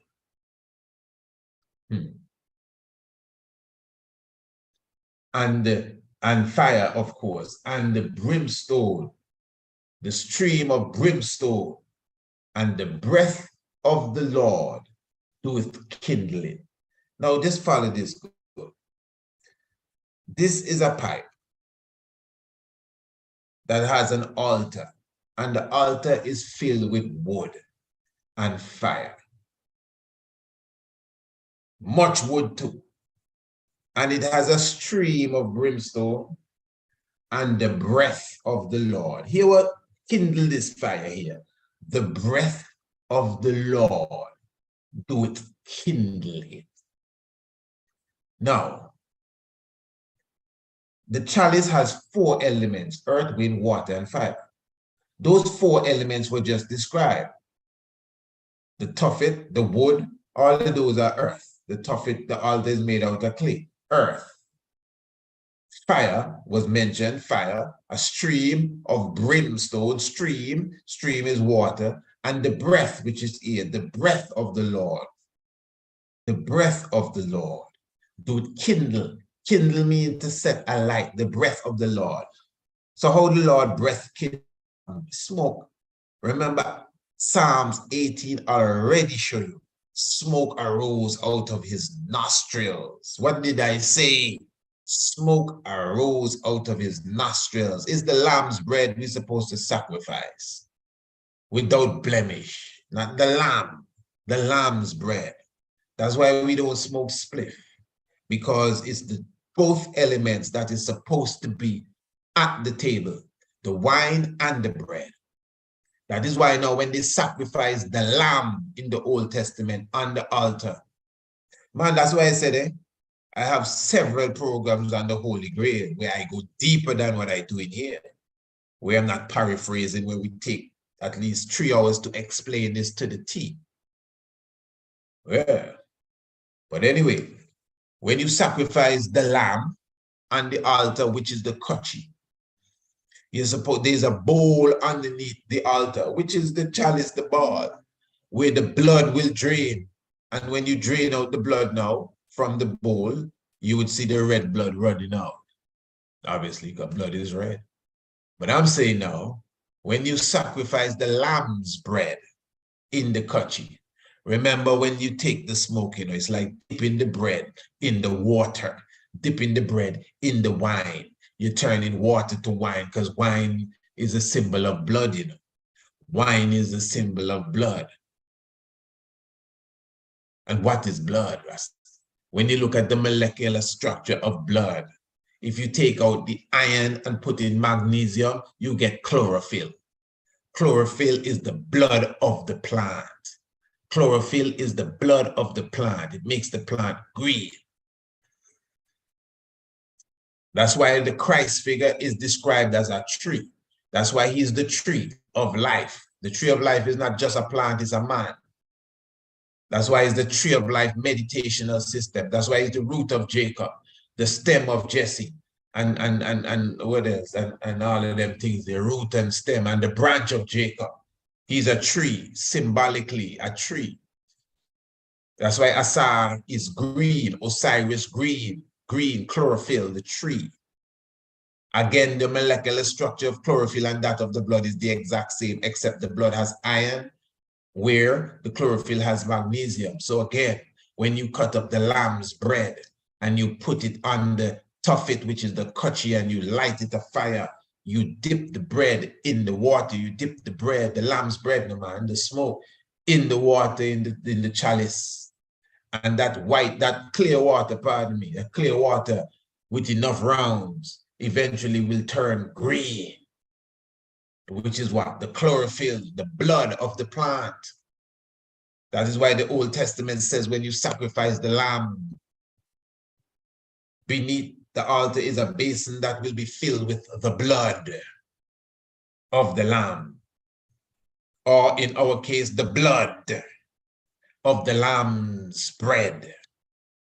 And fire, of course, and the brimstone, the stream of brimstone, and the breath of the Lord doeth kindle it. Now, just follow this. This is a pipe that has an altar, and the altar is filled with wood and fire. Much wood too. And it has a stream of brimstone and the breath of the Lord. Here, what kindle this fire here? The breath of the Lord do it kindle it. Now, the chalice has 4 elements: earth, wind, water, and fire. Those 4 elements were just described. The tuffet, the wood, all of those are earth. The tuffet, the altar is made out of clay, earth. Fire was mentioned, fire, a stream of brimstone, stream is water, and the breath, which is air, the breath of the Lord. The breath of the Lord. Do it kindle. Kindle means to set alight, the breath of the Lord. So how the Lord breath kindle? Smoke. Remember, Psalms 18 already show you. Smoke arose out of his nostrils. What did I say? Smoke arose out of his nostrils. Is the lamb's bread we're supposed to sacrifice without blemish? Not the lamb, the lamb's bread. That's why we don't smoke spliff, because it's the both elements that is supposed to be at the table, the wine and the bread. That is why now when they sacrifice the lamb in the Old Testament on the altar, man, that's why I said, I have several programs on the Holy Grail where I go deeper than what I do in here, where I'm not paraphrasing, where we take at least 3 hours to explain this to the T. Yeah. But anyway, when you sacrifice the lamb on the altar, which is the kachi, you're supposed, there's a bowl underneath the altar, which is the chalice, the bowl, where the blood will drain. And when you drain out the blood now from the bowl, you would see the red blood running out. Obviously, because blood is red. But I'm saying now, when you sacrifice the lamb's bread in the kachi, remember when you take the smoke, it's like dipping the bread in the water, dipping the bread in the wine. You're turning water to wine because wine is a symbol of blood, Wine is a symbol of blood. And what is blood, Rasta? When you look at the molecular structure of blood, if you take out the iron and put in magnesium, you get chlorophyll. Chlorophyll is the blood of the plant. Chlorophyll is the blood of the plant. It makes the plant green. That's why the Christ figure is described as a tree. That's why he's the tree of life. The tree of life is not just a plant, it's a man. That's why it's the tree of life meditational system. That's why it's the root of Jacob, the stem of Jesse, and what else? And all of them things, the root and stem, and the branch of Jacob. He's a tree, symbolically a tree. That's why Asar is green, Osiris green, green chlorophyll, the tree. Again, the molecular structure of chlorophyll and that of the blood is the exact same, except the blood has iron, where the chlorophyll has magnesium. So again, when you cut up the lamb's bread and you put it on the tuffet, which is the kochi, and you light it a fire, you dip the bread in the water, you dip the bread, the lamb's bread, no man, the smoke, in the water, in the chalice. And that clear water, pardon me, that clear water with enough rounds eventually will turn green, which is what? The chlorophyll, the blood of the plant. That is why the Old Testament says when you sacrifice the lamb, beneath the altar is a basin that will be filled with the blood of the lamb. Or in our case, the blood of the lamb's bread.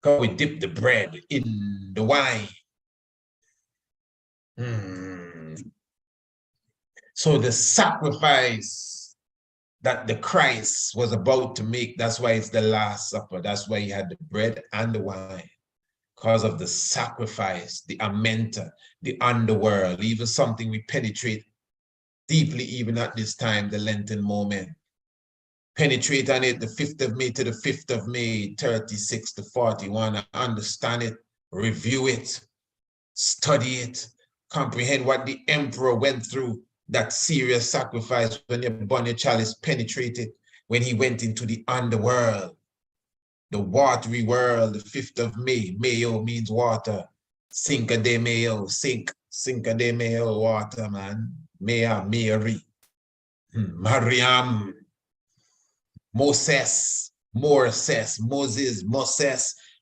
Because we dip the bread in the wine. So the sacrifice that the Christ was about to make, that's why it's the Last Supper. That's why he had the bread and the wine. Because of the sacrifice, the amenta, the underworld, even something we penetrate deeply even at this time, the Lenten moment. Penetrate on it the 5th of May to the 5th of May, 36 to 41. Understand it, review it, study it, comprehend what the emperor went through, that serious sacrifice when the Bonnie Chalice penetrated, when he went into the underworld, the watery world, the 5th of May. Mayo means water. Cinco de Mayo, Cinco de Mayo, water, man. Maya, Mary. Mariam. Moses, Moses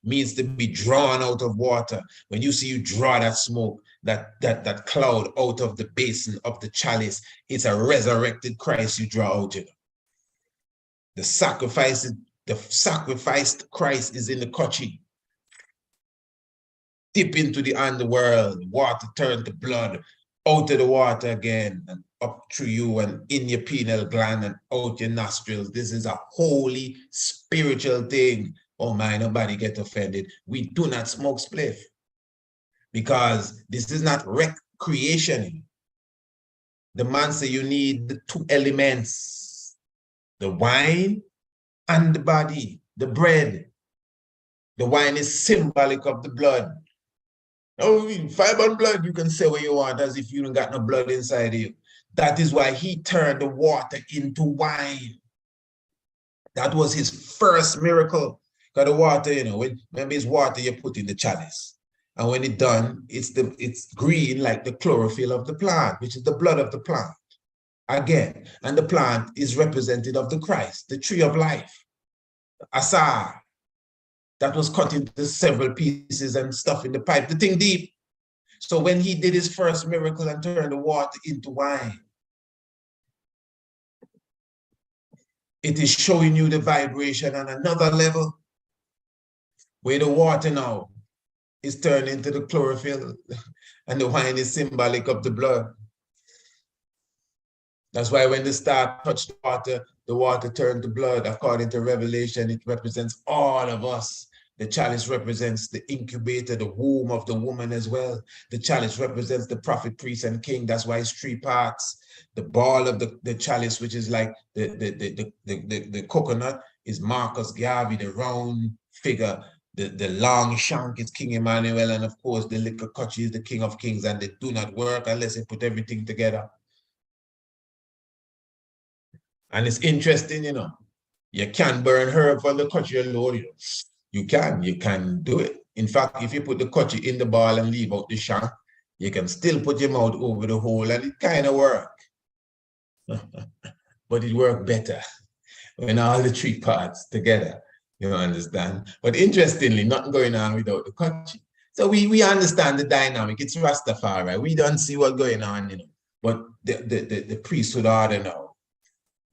means to be drawn out of water. When you see you draw that smoke, that cloud out of the basin of the chalice, it's a resurrected Christ you draw out. The sacrificed Christ is in the kochi. Dip into the underworld, water turn to blood, out of the water again, and up through you and in your pineal gland and out your nostrils. This is a holy spiritual thing. Oh my, nobody get offended. We do not smoke spliff because this is not recreation. The man say you need the 2 elements, the wine and the body, the bread. The wine is symbolic of the blood. Oh, fiber and blood, you can say what you want as if you don't got no blood inside you. That is why he turned the water into wine. That was his first miracle. Because the water, you know, remember it's water you put in the chalice. And when it's done, it's green like the chlorophyll of the plant, which is the blood of the plant. Again, and the plant is representative of the Christ, the tree of life. Asa, that was cut into several pieces and stuff in the pipe, the thing deep. So when he did his first miracle and turned the water into wine, it is showing you the vibration on another level, where the water now is turned into the chlorophyll and the wine is symbolic of the blood. That's why when the star touched the water turned to blood. According to Revelation, it represents all of us. The chalice represents the incubator, the womb of the woman as well. The chalice represents the prophet, priest, and king. That's why it's 3 parts. The ball of the chalice, which is like the coconut, is Marcus Garvey, the round figure. The long shank is King Emmanuel, and of course the little kochi is the King of Kings, and they do not work unless they put everything together. And it's interesting, you know, you can burn herb for the kochi alone, you know. You can do it. In fact, if you put the kochi in the ball and leave out the shank, you can still put your mouth over the hole and it kind of work. But it worked better when all the 3 parts together, you understand? But interestingly, nothing going on without the kochi. So we understand the dynamic. It's Rastafari. We don't see what's going on, you know. But the priesthood order now,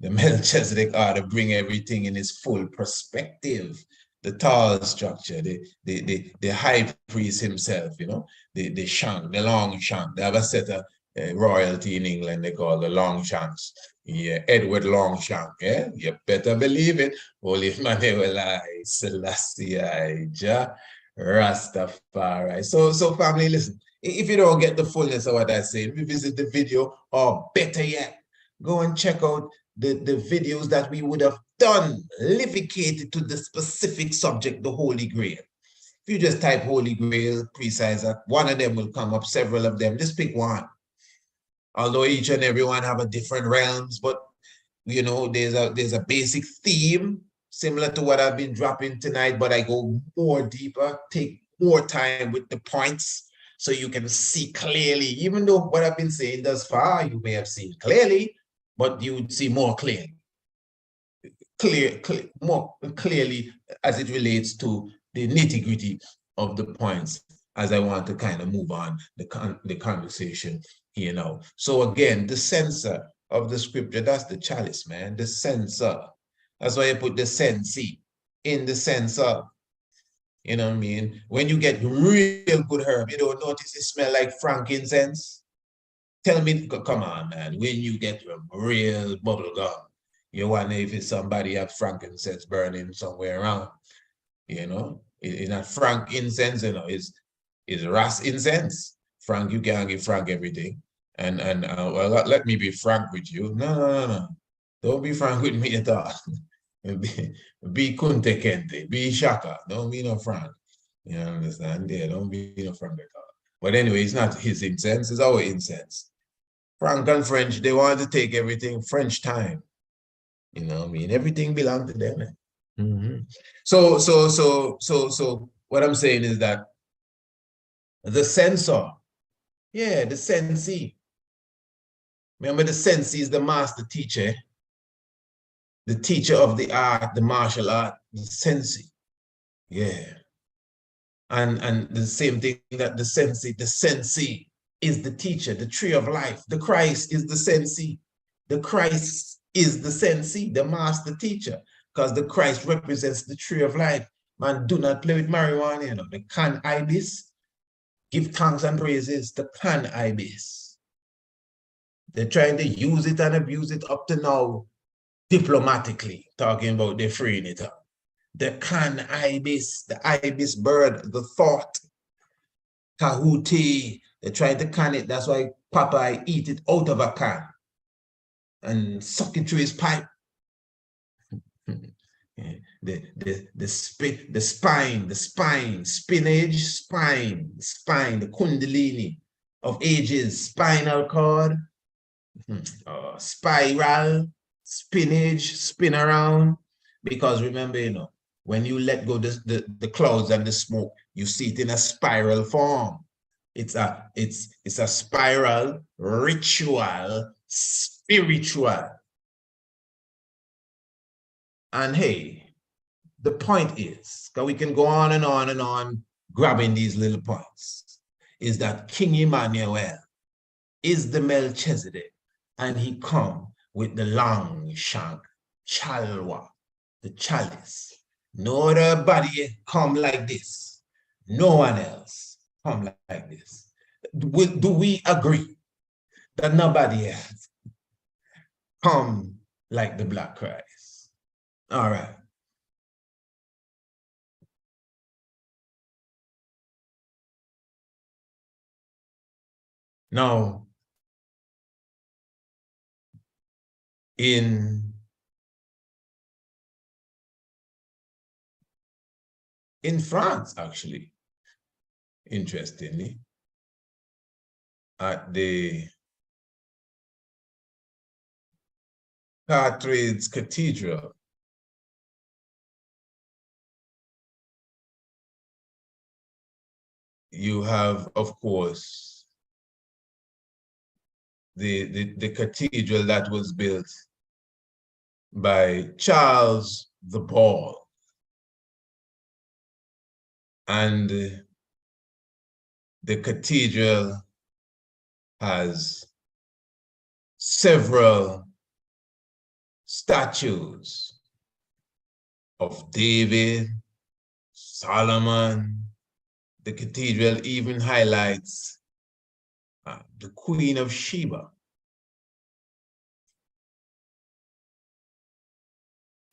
the Melchizedek order bring everything in its full perspective. The tall structure, the high priest himself, you know, the shank, the long shank. They have a set of royalty in England they call the long shanks. Yeah, Edward Longshank, yeah, you better believe it. Holy Emmanuel, Selassie, Jah, Rastafari. So family, listen, If you don't get the fullness of what I say, revisit the video, or better yet, go and check out the videos that we would have done, livicated to the specific subject, the Holy Grail. If you just type Holy Grail, precise, one of them will come up, several of them. Just pick one. Although each and every one have a different realms, but you know, there's a basic theme similar to what I've been dropping tonight, but I go more deeper, take more time with the points so you can see clearly. Even though what I've been saying thus far, you may have seen clearly, but you would see more clearly. More clearly as it relates to the nitty-gritty of the points as I want to kind of move on the conversation here now. So again, the censor of the scripture, that's the chalice, man, the censor. That's why I put the sensi in the censor. You know what I mean? When you get real good herb, you don't notice it smell like frankincense? Tell me, come on, man, when you get real bubble gum, you wonder if it's somebody have frankincense burning somewhere around, you know? It's not frankincense, you know, it's ras incense. Frank, you can't give Frank everything. And well, let me be frank with you. No. Don't be frank with me at all. be kunte kente, be shaka. Don't be no frank. You understand? Yeah, don't be no frank at all. But anyway, it's not his incense, it's our incense. Frank and French, they want to take everything French time. You know what I mean? Everything belongs to them. So what I'm saying is that the censor, yeah, the sensei. Remember, the sensei is the master teacher, the teacher of the art, the martial art, the sensei. Yeah. And the same thing that the sensei is the teacher, the tree of life. The Christ is the sensei. The Christ is the sensei, the master teacher, because the Christ represents the tree of life. Man, do not play with marijuana, you know, the can ibis. Give thanks and praises to can ibis. They're trying to use it and abuse it up to now diplomatically, talking about they're freeing it up. The can ibis, the ibis bird, the thought, Tahuti, they tried to can it. That's why Popeye eat it out of a can and suck it through his pipe. The spine, spinach, spine, the kundalini of ages, spinal cord, spiral, spinach, spin around. Because remember, you know, when you let go the clouds and the smoke, you see it in a spiral form. It's a spiral, ritual, spiritual. And hey, the point is, because we can go on and on and on grabbing these little points, is that King Emmanuel is the Melchizedek, and he come with the long shank, chalwa, the chalice. No other body come like this. No one else come like this. Do we agree that nobody else come like the Black Christ? All right. Now, in France, actually, interestingly, at the Carthage Cathedral, you have, of course, the cathedral that was built by Charles the Bald. And the cathedral has several statues of David, Solomon. The cathedral even highlights the Queen of Sheba.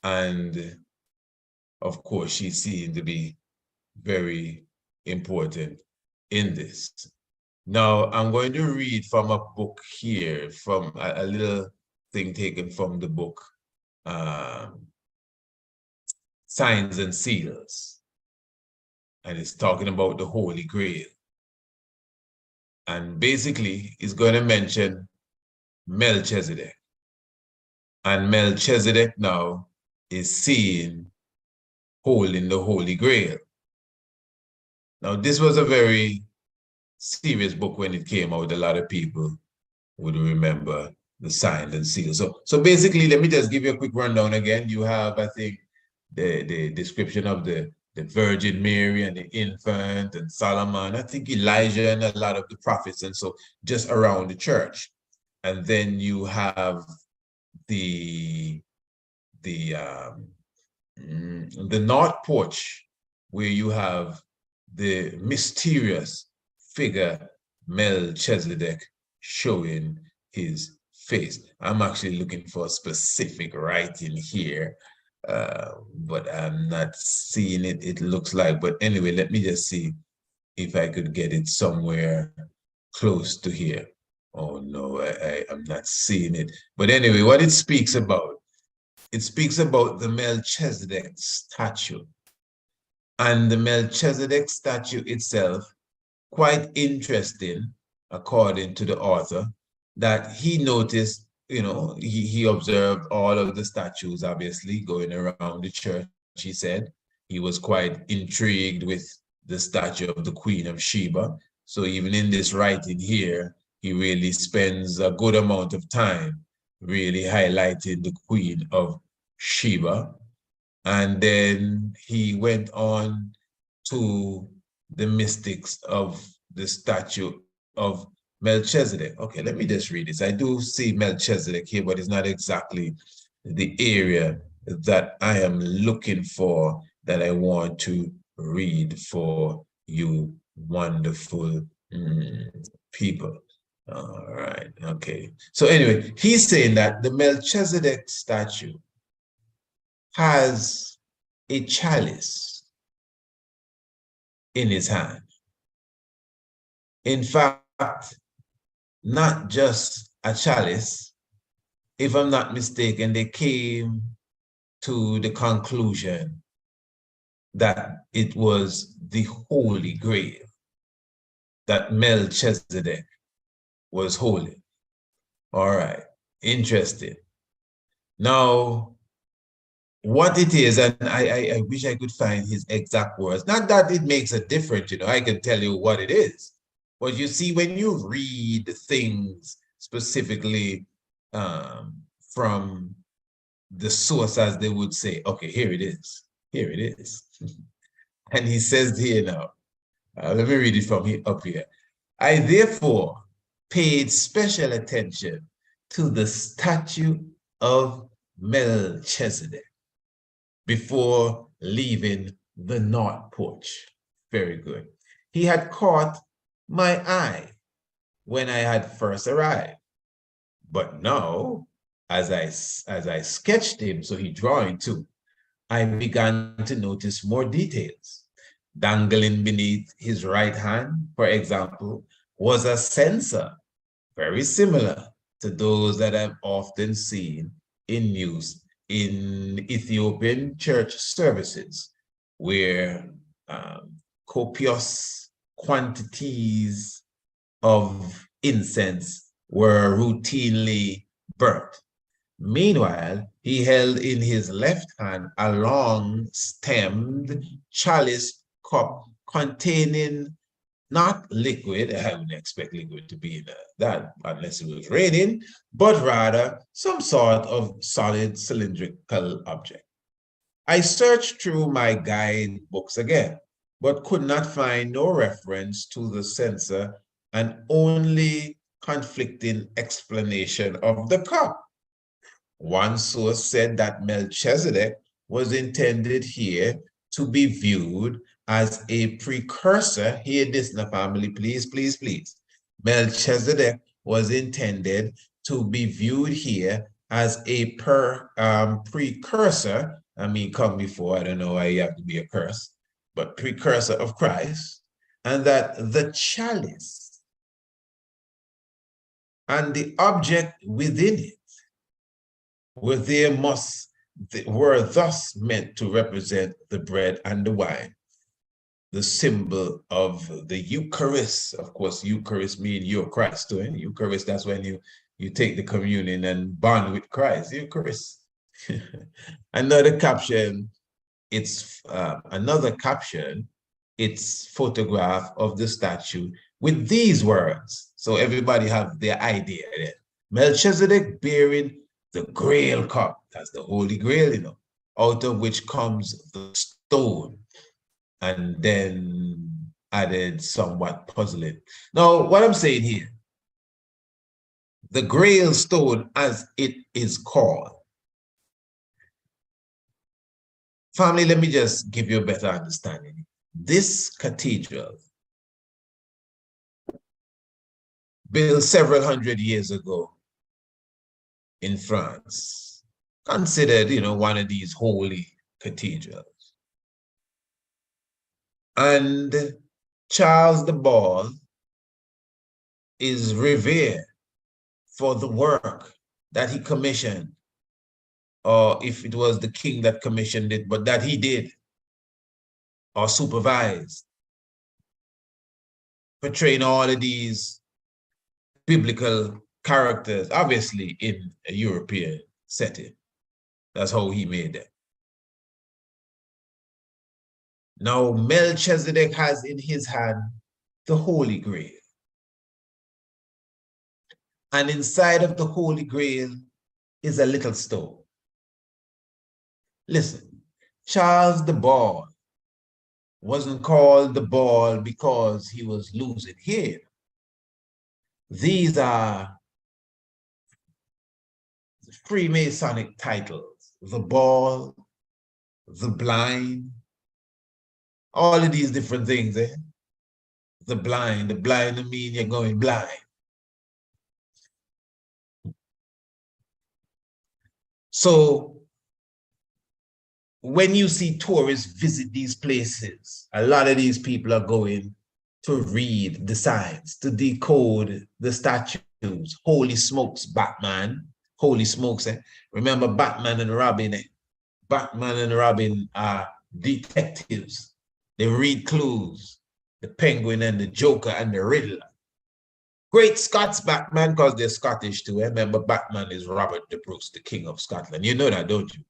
And of course, she's seen to be very important in this. Now, I'm going to read from a book here, from a little thing taken from the book, Signs and Seals. And it's talking about the Holy Grail. And basically, it's going to mention Melchizedek. And Melchizedek now is seen holding the Holy Grail. Now, this was a very serious book when it came out. A lot of people would remember the Signs and Seals. So basically, let me just give you a quick rundown again. You have, I think, the description of the Virgin Mary and the infant and Solomon. I think Elijah and a lot of the prophets, and so just around the church. And then you have the north porch, where you have the mysterious figure Melchizedek showing his face. I'm actually looking for a specific writing here, but I'm not seeing it. It looks like, but anyway, let me just see if I could get it somewhere close to here. Oh no, I'm not seeing it. But anyway, what it speaks about the Melchizedek statue. And the Melchizedek statue itself, quite interesting, according to the author, that he noticed, he observed all of the statues, obviously, going around the church. He said he was quite intrigued with the statue of the Queen of Sheba. So even in this writing here, he really spends a good amount of time really highlighting the Queen of Sheba. And then he went on to the mystics of the statue of Melchizedek. Okay, let me just read this. I do see Melchizedek here, but it's not exactly the area that I am looking for, that I want to read for you wonderful people. All right, okay. So anyway, he's saying that the Melchizedek statue has a chalice in his hand. In fact, not just a chalice. If I'm not mistaken, they came to the conclusion that it was the Holy Grail that Melchizedek was holding. All right, interesting. Now, what it is, and I wish I could find his exact words. Not that it makes a difference, I can tell you what it is. But you see, when you read things specifically from the source, as they would say, okay, here it is. Here it is. And he says here now, let me read it from here, up here. I therefore paid special attention to the statue of Melchizedek before leaving the north porch. Very good. He had caught my eye when I had first arrived. But now, as I sketched him, so he drawing too, I began to notice more details. Dangling beneath his right hand, for example, was a censer, very similar to those that I've often seen in use in Ethiopian church services, where copious quantities of incense were routinely burnt. Meanwhile, he held in his left hand a long stemmed chalice cup containing not liquid. I wouldn't expect liquid to be in that unless it was raining, but rather some sort of solid cylindrical object. I searched through my guidebooks again, but could not find no reference to the censer and only conflicting explanation of the cup. One source said that Melchizedek was intended here to be viewed as a precursor. Hear this now, family, please, please, please. Melchizedek was intended to be viewed here as a precursor. I mean, come before, I don't know why you have to be a curse, but precursor of Christ. And that the chalice and the object within it were thus meant to represent the bread and the wine, the symbol of the Eucharist. Of course, Eucharist means you're Christ. Eucharist, that's when you take the communion and bond with Christ. Eucharist. Another caption, it's photograph of the statue with these words. So everybody have their idea there. Melchizedek bearing the Grail cup. That's the Holy Grail, out of which comes the stone. And then added somewhat puzzling. Now, what I'm saying here, the Grail stone, as it is called. Family, let me just give you a better understanding. This cathedral, built several hundred years ago in France, considered, one of these holy cathedrals. And Charles the Bald is revered for the work that he commissioned, or if it was the king that commissioned it, but that he did or supervised, portraying all of these biblical characters, obviously in a European setting. That's how he made it. Now, Melchizedek has in his hand the Holy Grail. And inside of the Holy Grail is a little stone. Listen, Charles the Bald wasn't called the Bald because he was losing hair. These are Freemasonic titles: the Bald, the Blind, all of these different things. The blind mean you're going blind. So when you see tourists visit these places, a lot of these people are going to read the signs, to decode the statues. Holy smokes, Batman. Holy smokes. Remember Batman and Robin? Batman and Robin are detectives. They read clues. The Penguin and the Joker and the Riddler. Great Scots Batman, because they're Scottish too. Remember, Batman is Robert the Bruce, the King of Scotland. You know that, don't you?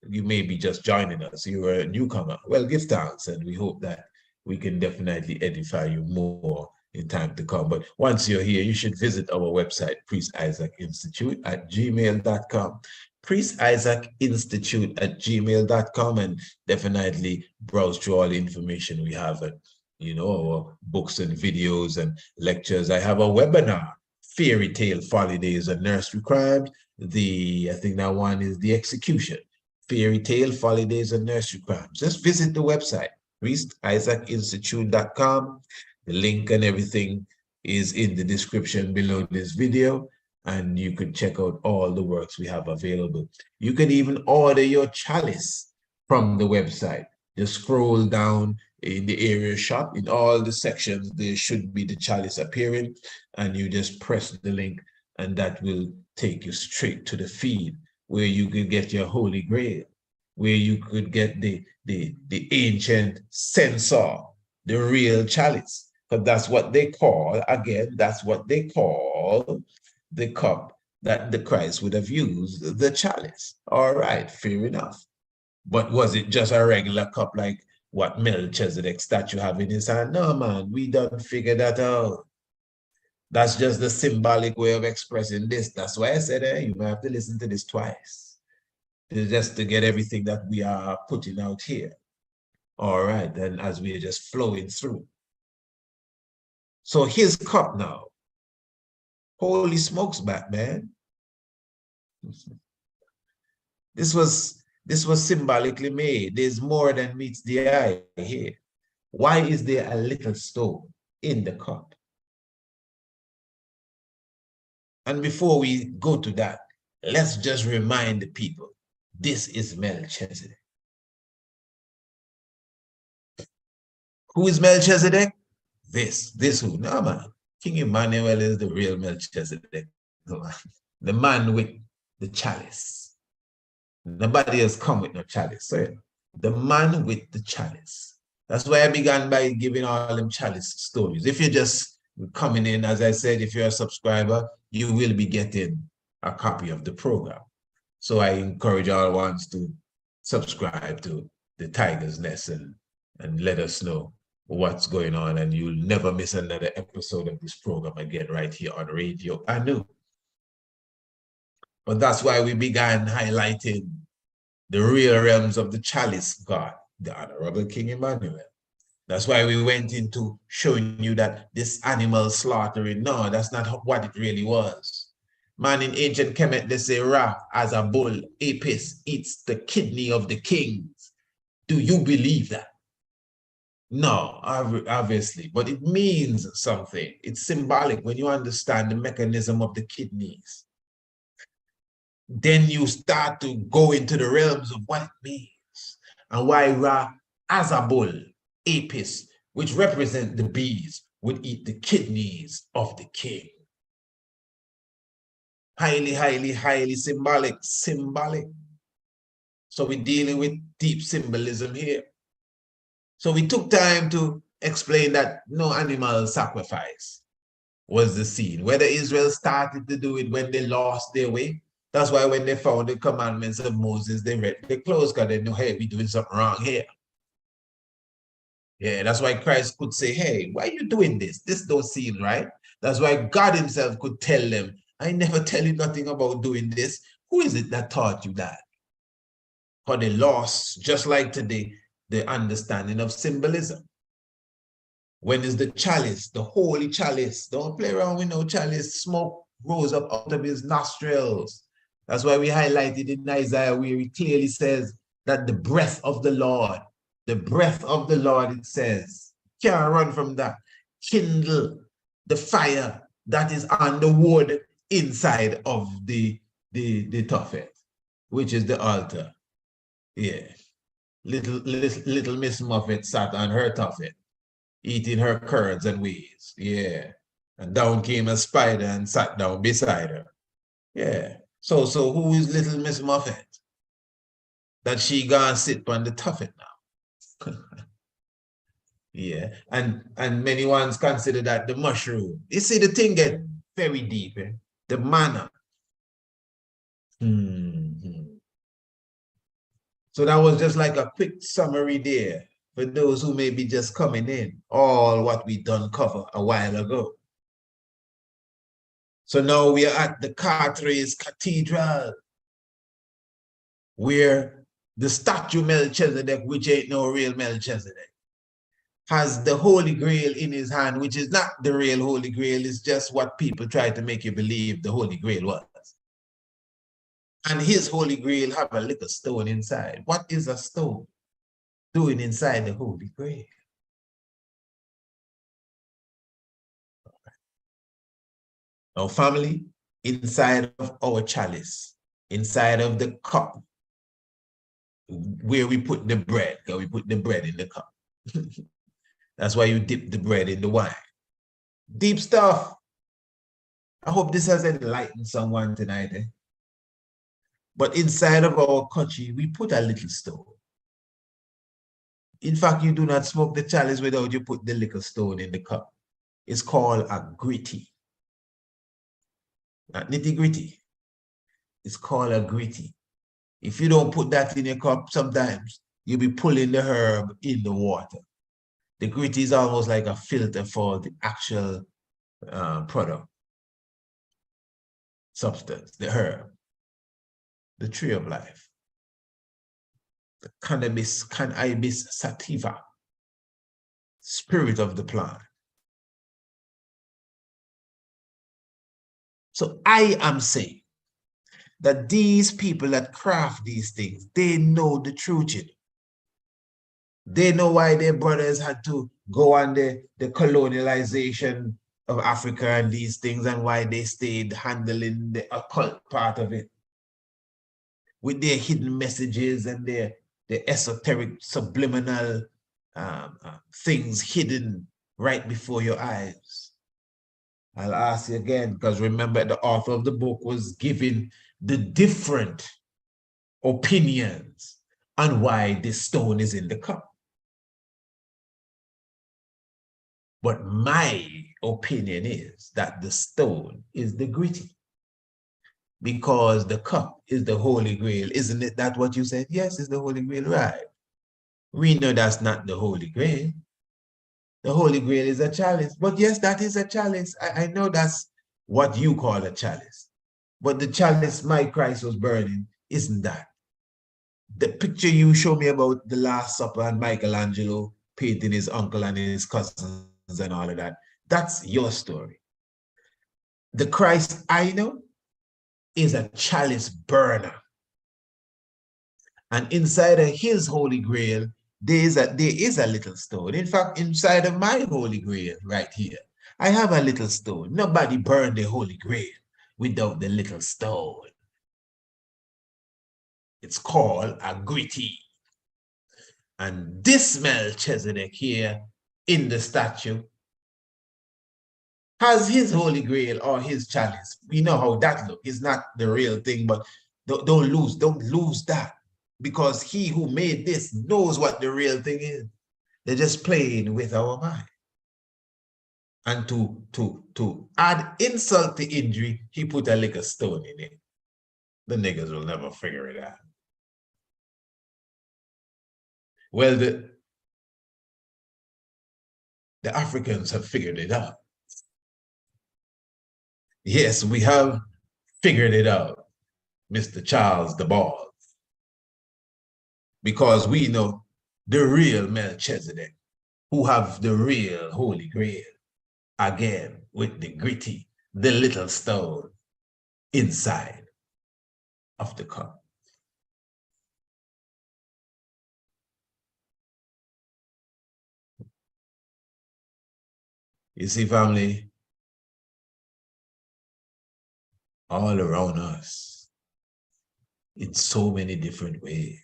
You may be just joining us. You're a newcomer. Well, give thanks, and we hope that we can definitely edify you more in time to come. But once you're here, you should visit our website, Priest Isaac Institute at gmail.com. Priest Isaac Institute at gmail.com, and definitely browse through all the information we have, and our books and videos and lectures. I have a webinar, Fairy Tale Folly Days and Nursery Crimes. I think that one is the execution. Fairy Tale Folly Days and Nursery Crimes. Just visit the website, priestisaacinstitute.com. The link and everything is in the description below this video, and you can check out all the works we have available. You can even order your chalice from the website. Just scroll down in the area shop. In all the sections, there should be the chalice appearing, and you just press the link, and that will take you straight to the feed where you could get your Holy Grail, where you could get the ancient censer, the real chalice. Because that's what they call, again, that's what they call the cup that the Christ would have used, the chalice. All right, fair enough. But was it just a regular cup like what Melchizedek statue have in his hand? No, man, we don't figure that out. That's just the symbolic way of expressing this. That's why I said, you might have to listen to this twice, just to get everything that we are putting out here. All right, then as we are just flowing through. So his cup now. Holy smokes, Batman. This was symbolically made. There's more than meets the eye here. Why is there a little stone in the cup? And before we go to that, let's just remind the people, this is Melchizedek. Who is Melchizedek? This who? No, man. King Emmanuel is the real Melchizedek, the man with the chalice. Nobody has come with no chalice. So the man with the chalice. That's why I began by giving all them chalice stories. If you're just coming in, as I said, if you're a subscriber, you will be getting a copy of the program. So I encourage all ones to subscribe to the Tiger's Nest and let us know what's going on, and you'll never miss another episode of this program again right here on Radio Anu. But that's why we began highlighting the real realms of the chalice God, the Honorable King Emmanuel. That's why we went into showing you that this animal slaughtering, no, that's not what it really was. Man, in ancient Kemet, they say Ra, as a bull, Apis eats the kidney of the kings. Do you believe that? No, obviously, but it means something. It's symbolic when you understand the mechanism of the kidneys. Then you start to go into the realms of what it means and why Ra, as a bull, Apis, which represent the bees, would eat the kidneys of the king. Highly, highly, highly symbolic. So we're dealing with deep symbolism here. So we took time to explain that no animal sacrifice was the scene. Whether Israel started to do it when they lost their way, that's why when they found the commandments of Moses, they read their clothes because they knew, hey, we're doing something wrong here. Yeah, that's why Christ could say, hey, why are you doing this? This don't seem right. That's why God himself could tell them, I never tell you nothing about doing this. Who is it that taught you that? For they lost, just like today, the understanding of symbolism. When is the chalice, the holy chalice? Don't play around with no chalice. Smoke rose up out of his nostrils. That's why we highlighted in Isaiah where it clearly says that the breath of the Lord, it says, can't run from that. Kindle the fire that is on the wood inside of the Tophet, which is the altar. Yeah. Little Miss Muffet sat on her Tophet, eating her curds and wheats. Yeah. And down came a spider and sat down beside her. Yeah. So who is little Miss Muffet? That she gonna sit on the Tophet now. Yeah. And many ones consider that the mushroom. You see, the thing get very deep. Eh? The manna. So that was just like a quick summary there for those who may be just coming in, all what we done cover a while ago. So now we are at the Carthages Cathedral, where the statue Melchizedek, which ain't no real Melchizedek, has the Holy Grail in his hand, which is not the real Holy Grail, it's just what people try to make you believe the Holy Grail was. And his Holy Grail have a little stone inside. What is a stone doing inside the Holy Grail? Now, family, inside of our chalice, inside of the cup, where we put the bread, because we put the bread in the cup. That's why you dip the bread in the wine. Deep stuff. I hope this has enlightened someone tonight. Eh? But inside of our country, we put a little stone. In fact, you do not smoke the chalice without you put the little stone in the cup. It's called a gritty. Not nitty gritty. It's called a gritty. If you don't put that in your cup, sometimes you'll be pulling the herb in the water. The gritty is almost like a filter for the actual product, substance, the herb, the tree of life, the cannabis sativa, spirit of the plant. So I am saying that these people that craft these things, they know the truth. They know why their brothers had to go on the colonialization of Africa and these things, and why they stayed handling the occult part of it with their hidden messages and their esoteric subliminal things hidden right before your eyes. I'll ask you again, because remember the author of the book was giving the different opinions on why this stone is in the cup. But my opinion is that the stone is the gritty, because the cup is the Holy Grail. Isn't it that what you said? Yes, it's the Holy Grail, right? We know that's not the Holy Grail. The Holy Grail is a chalice. But yes, that is a chalice. I know that's what you call a chalice. But the chalice my Christ was burning isn't that. The picture you show me about the Last Supper and Michelangelo painting his uncle and his cousins and all of that, that's your story. The Christ I know is a chalice burner. And inside of his Holy Grail, there is a little stone. In fact, inside of my Holy Grail right here, I have a little stone. Nobody burned the Holy Grail without the little stone. It's called a gritty. And this Melchizedek here in the statue has his Holy Grail or his chalice. We know how that looks. It's not the real thing, but don't lose that. Because he who made this knows what the real thing is. They're just playing with our mind. And to add insult to injury, he put a liquor stone in it. The niggas will never figure it out. Well, the Africans have figured it out. Yes, we have figured it out, Mr. Charles the Ball. Because we know the real Melchizedek, who have the real Holy Grail, again with the gritty, the little stone inside of the cup. You see, family, all around us, in so many different ways,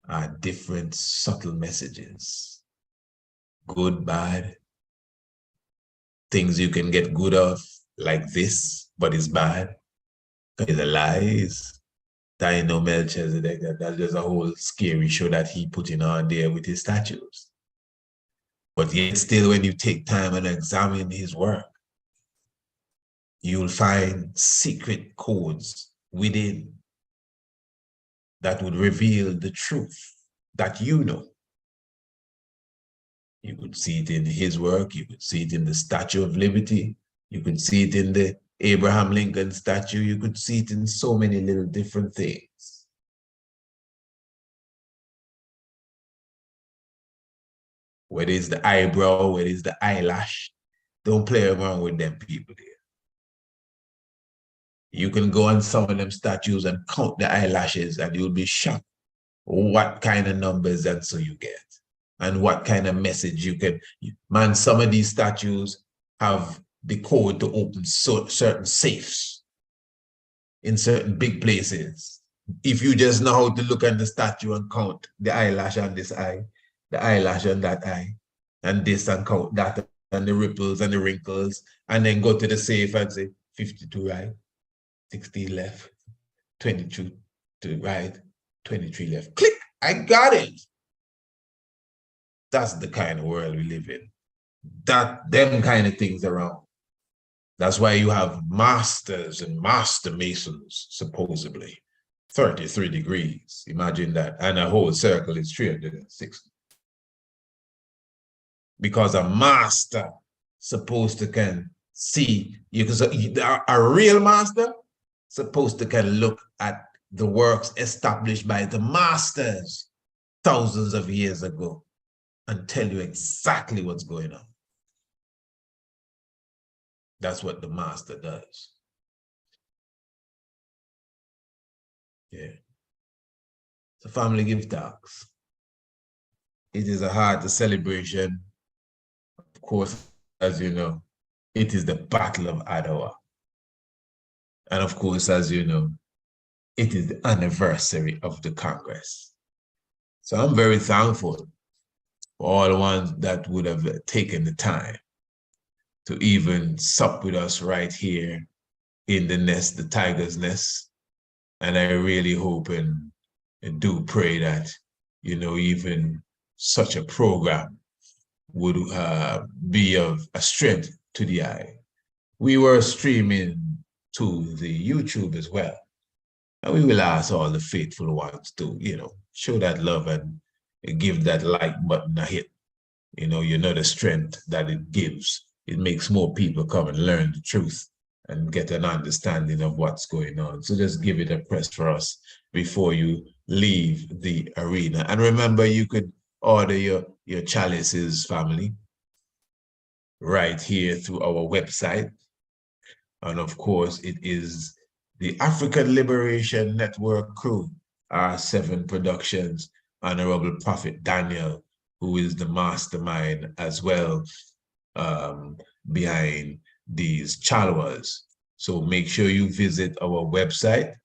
are different subtle messages. Good, bad, things you can get good of, like this, but it's bad. It's a lies. I know Melchizedek, that's just a whole scary show that he put in on there with his statues. But yet still, when you take time and examine his work, you'll find secret codes within that would reveal the truth that you know. You could see it in his work, you could see it in the Statue of Liberty, you could see it in the Abraham Lincoln statue, you could see it in so many little different things. Whether it's the eyebrow, whether it's the eyelash, don't play around with them people there. You can go on some of them statues and count the eyelashes and you'll be shocked what kind of numbers and so you get and what kind of message you can. Man, some of these statues have the code to open certain safes in certain big places. If you just know how to look at the statue and count the eyelash on this eye, the eyelash on that eye, and this and count that and the ripples and the wrinkles, and then go to the safe and say 52 right, 16 left, 22 to the right, 23 left. Click, I got it. That's the kind of world we live in. Them kind of things around. That's why you have masters and master masons, supposedly. 33 degrees, imagine that. And a whole circle is 360. Because a master supposed to can see, a real master supposed to can look at the works established by the masters thousands of years ago and tell you exactly what's going on. That's what the master does. Yeah. So family give thanks. It is a heart celebration. Of course, as you know, it is the Battle of Adwa. And of course, as you know, it is the anniversary of the Congress. So I'm very thankful for all the ones that would have taken the time to even sup with us right here in the nest, the tiger's nest. And I really hope and do pray that, even such a program would be of a strength to the eye. We were streaming to the YouTube as well. And we will ask all the faithful ones to, show that love and give that like button a hit. You know the strength that it gives. It makes more people come and learn the truth and get an understanding of what's going on. So just give it a press for us before you leave the arena. And remember, you could order your chalices, family, right here through our website. And of course, it is the African Liberation Network crew, R7 Productions, Honorable Prophet Daniel, who is the mastermind as well behind these chalwas. So make sure you visit our website,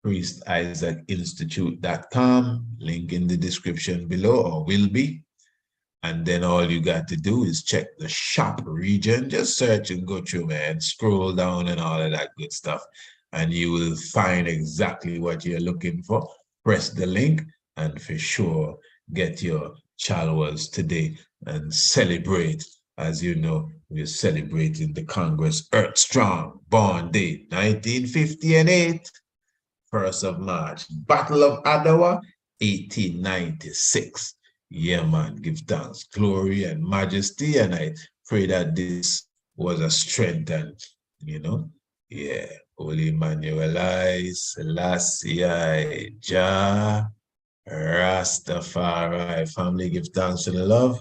priestisaacinstitute.com, link in the description below, or will be. And then all you got to do is check the shop region. Just search and go through, man. Scroll down and all of that good stuff. And you will find exactly what you're looking for. Press the link and for sure get your chalwas today and celebrate. As you know, we're celebrating the Congress Earth Strong born date, 1958, 1st of March. Battle of Adwa, 1896. Yeah, man, give thanks, glory, and majesty. And I pray that this was a strength and, Holy Emmanuel, Selassie, Jah, Rastafari. Family, give thanks to the love.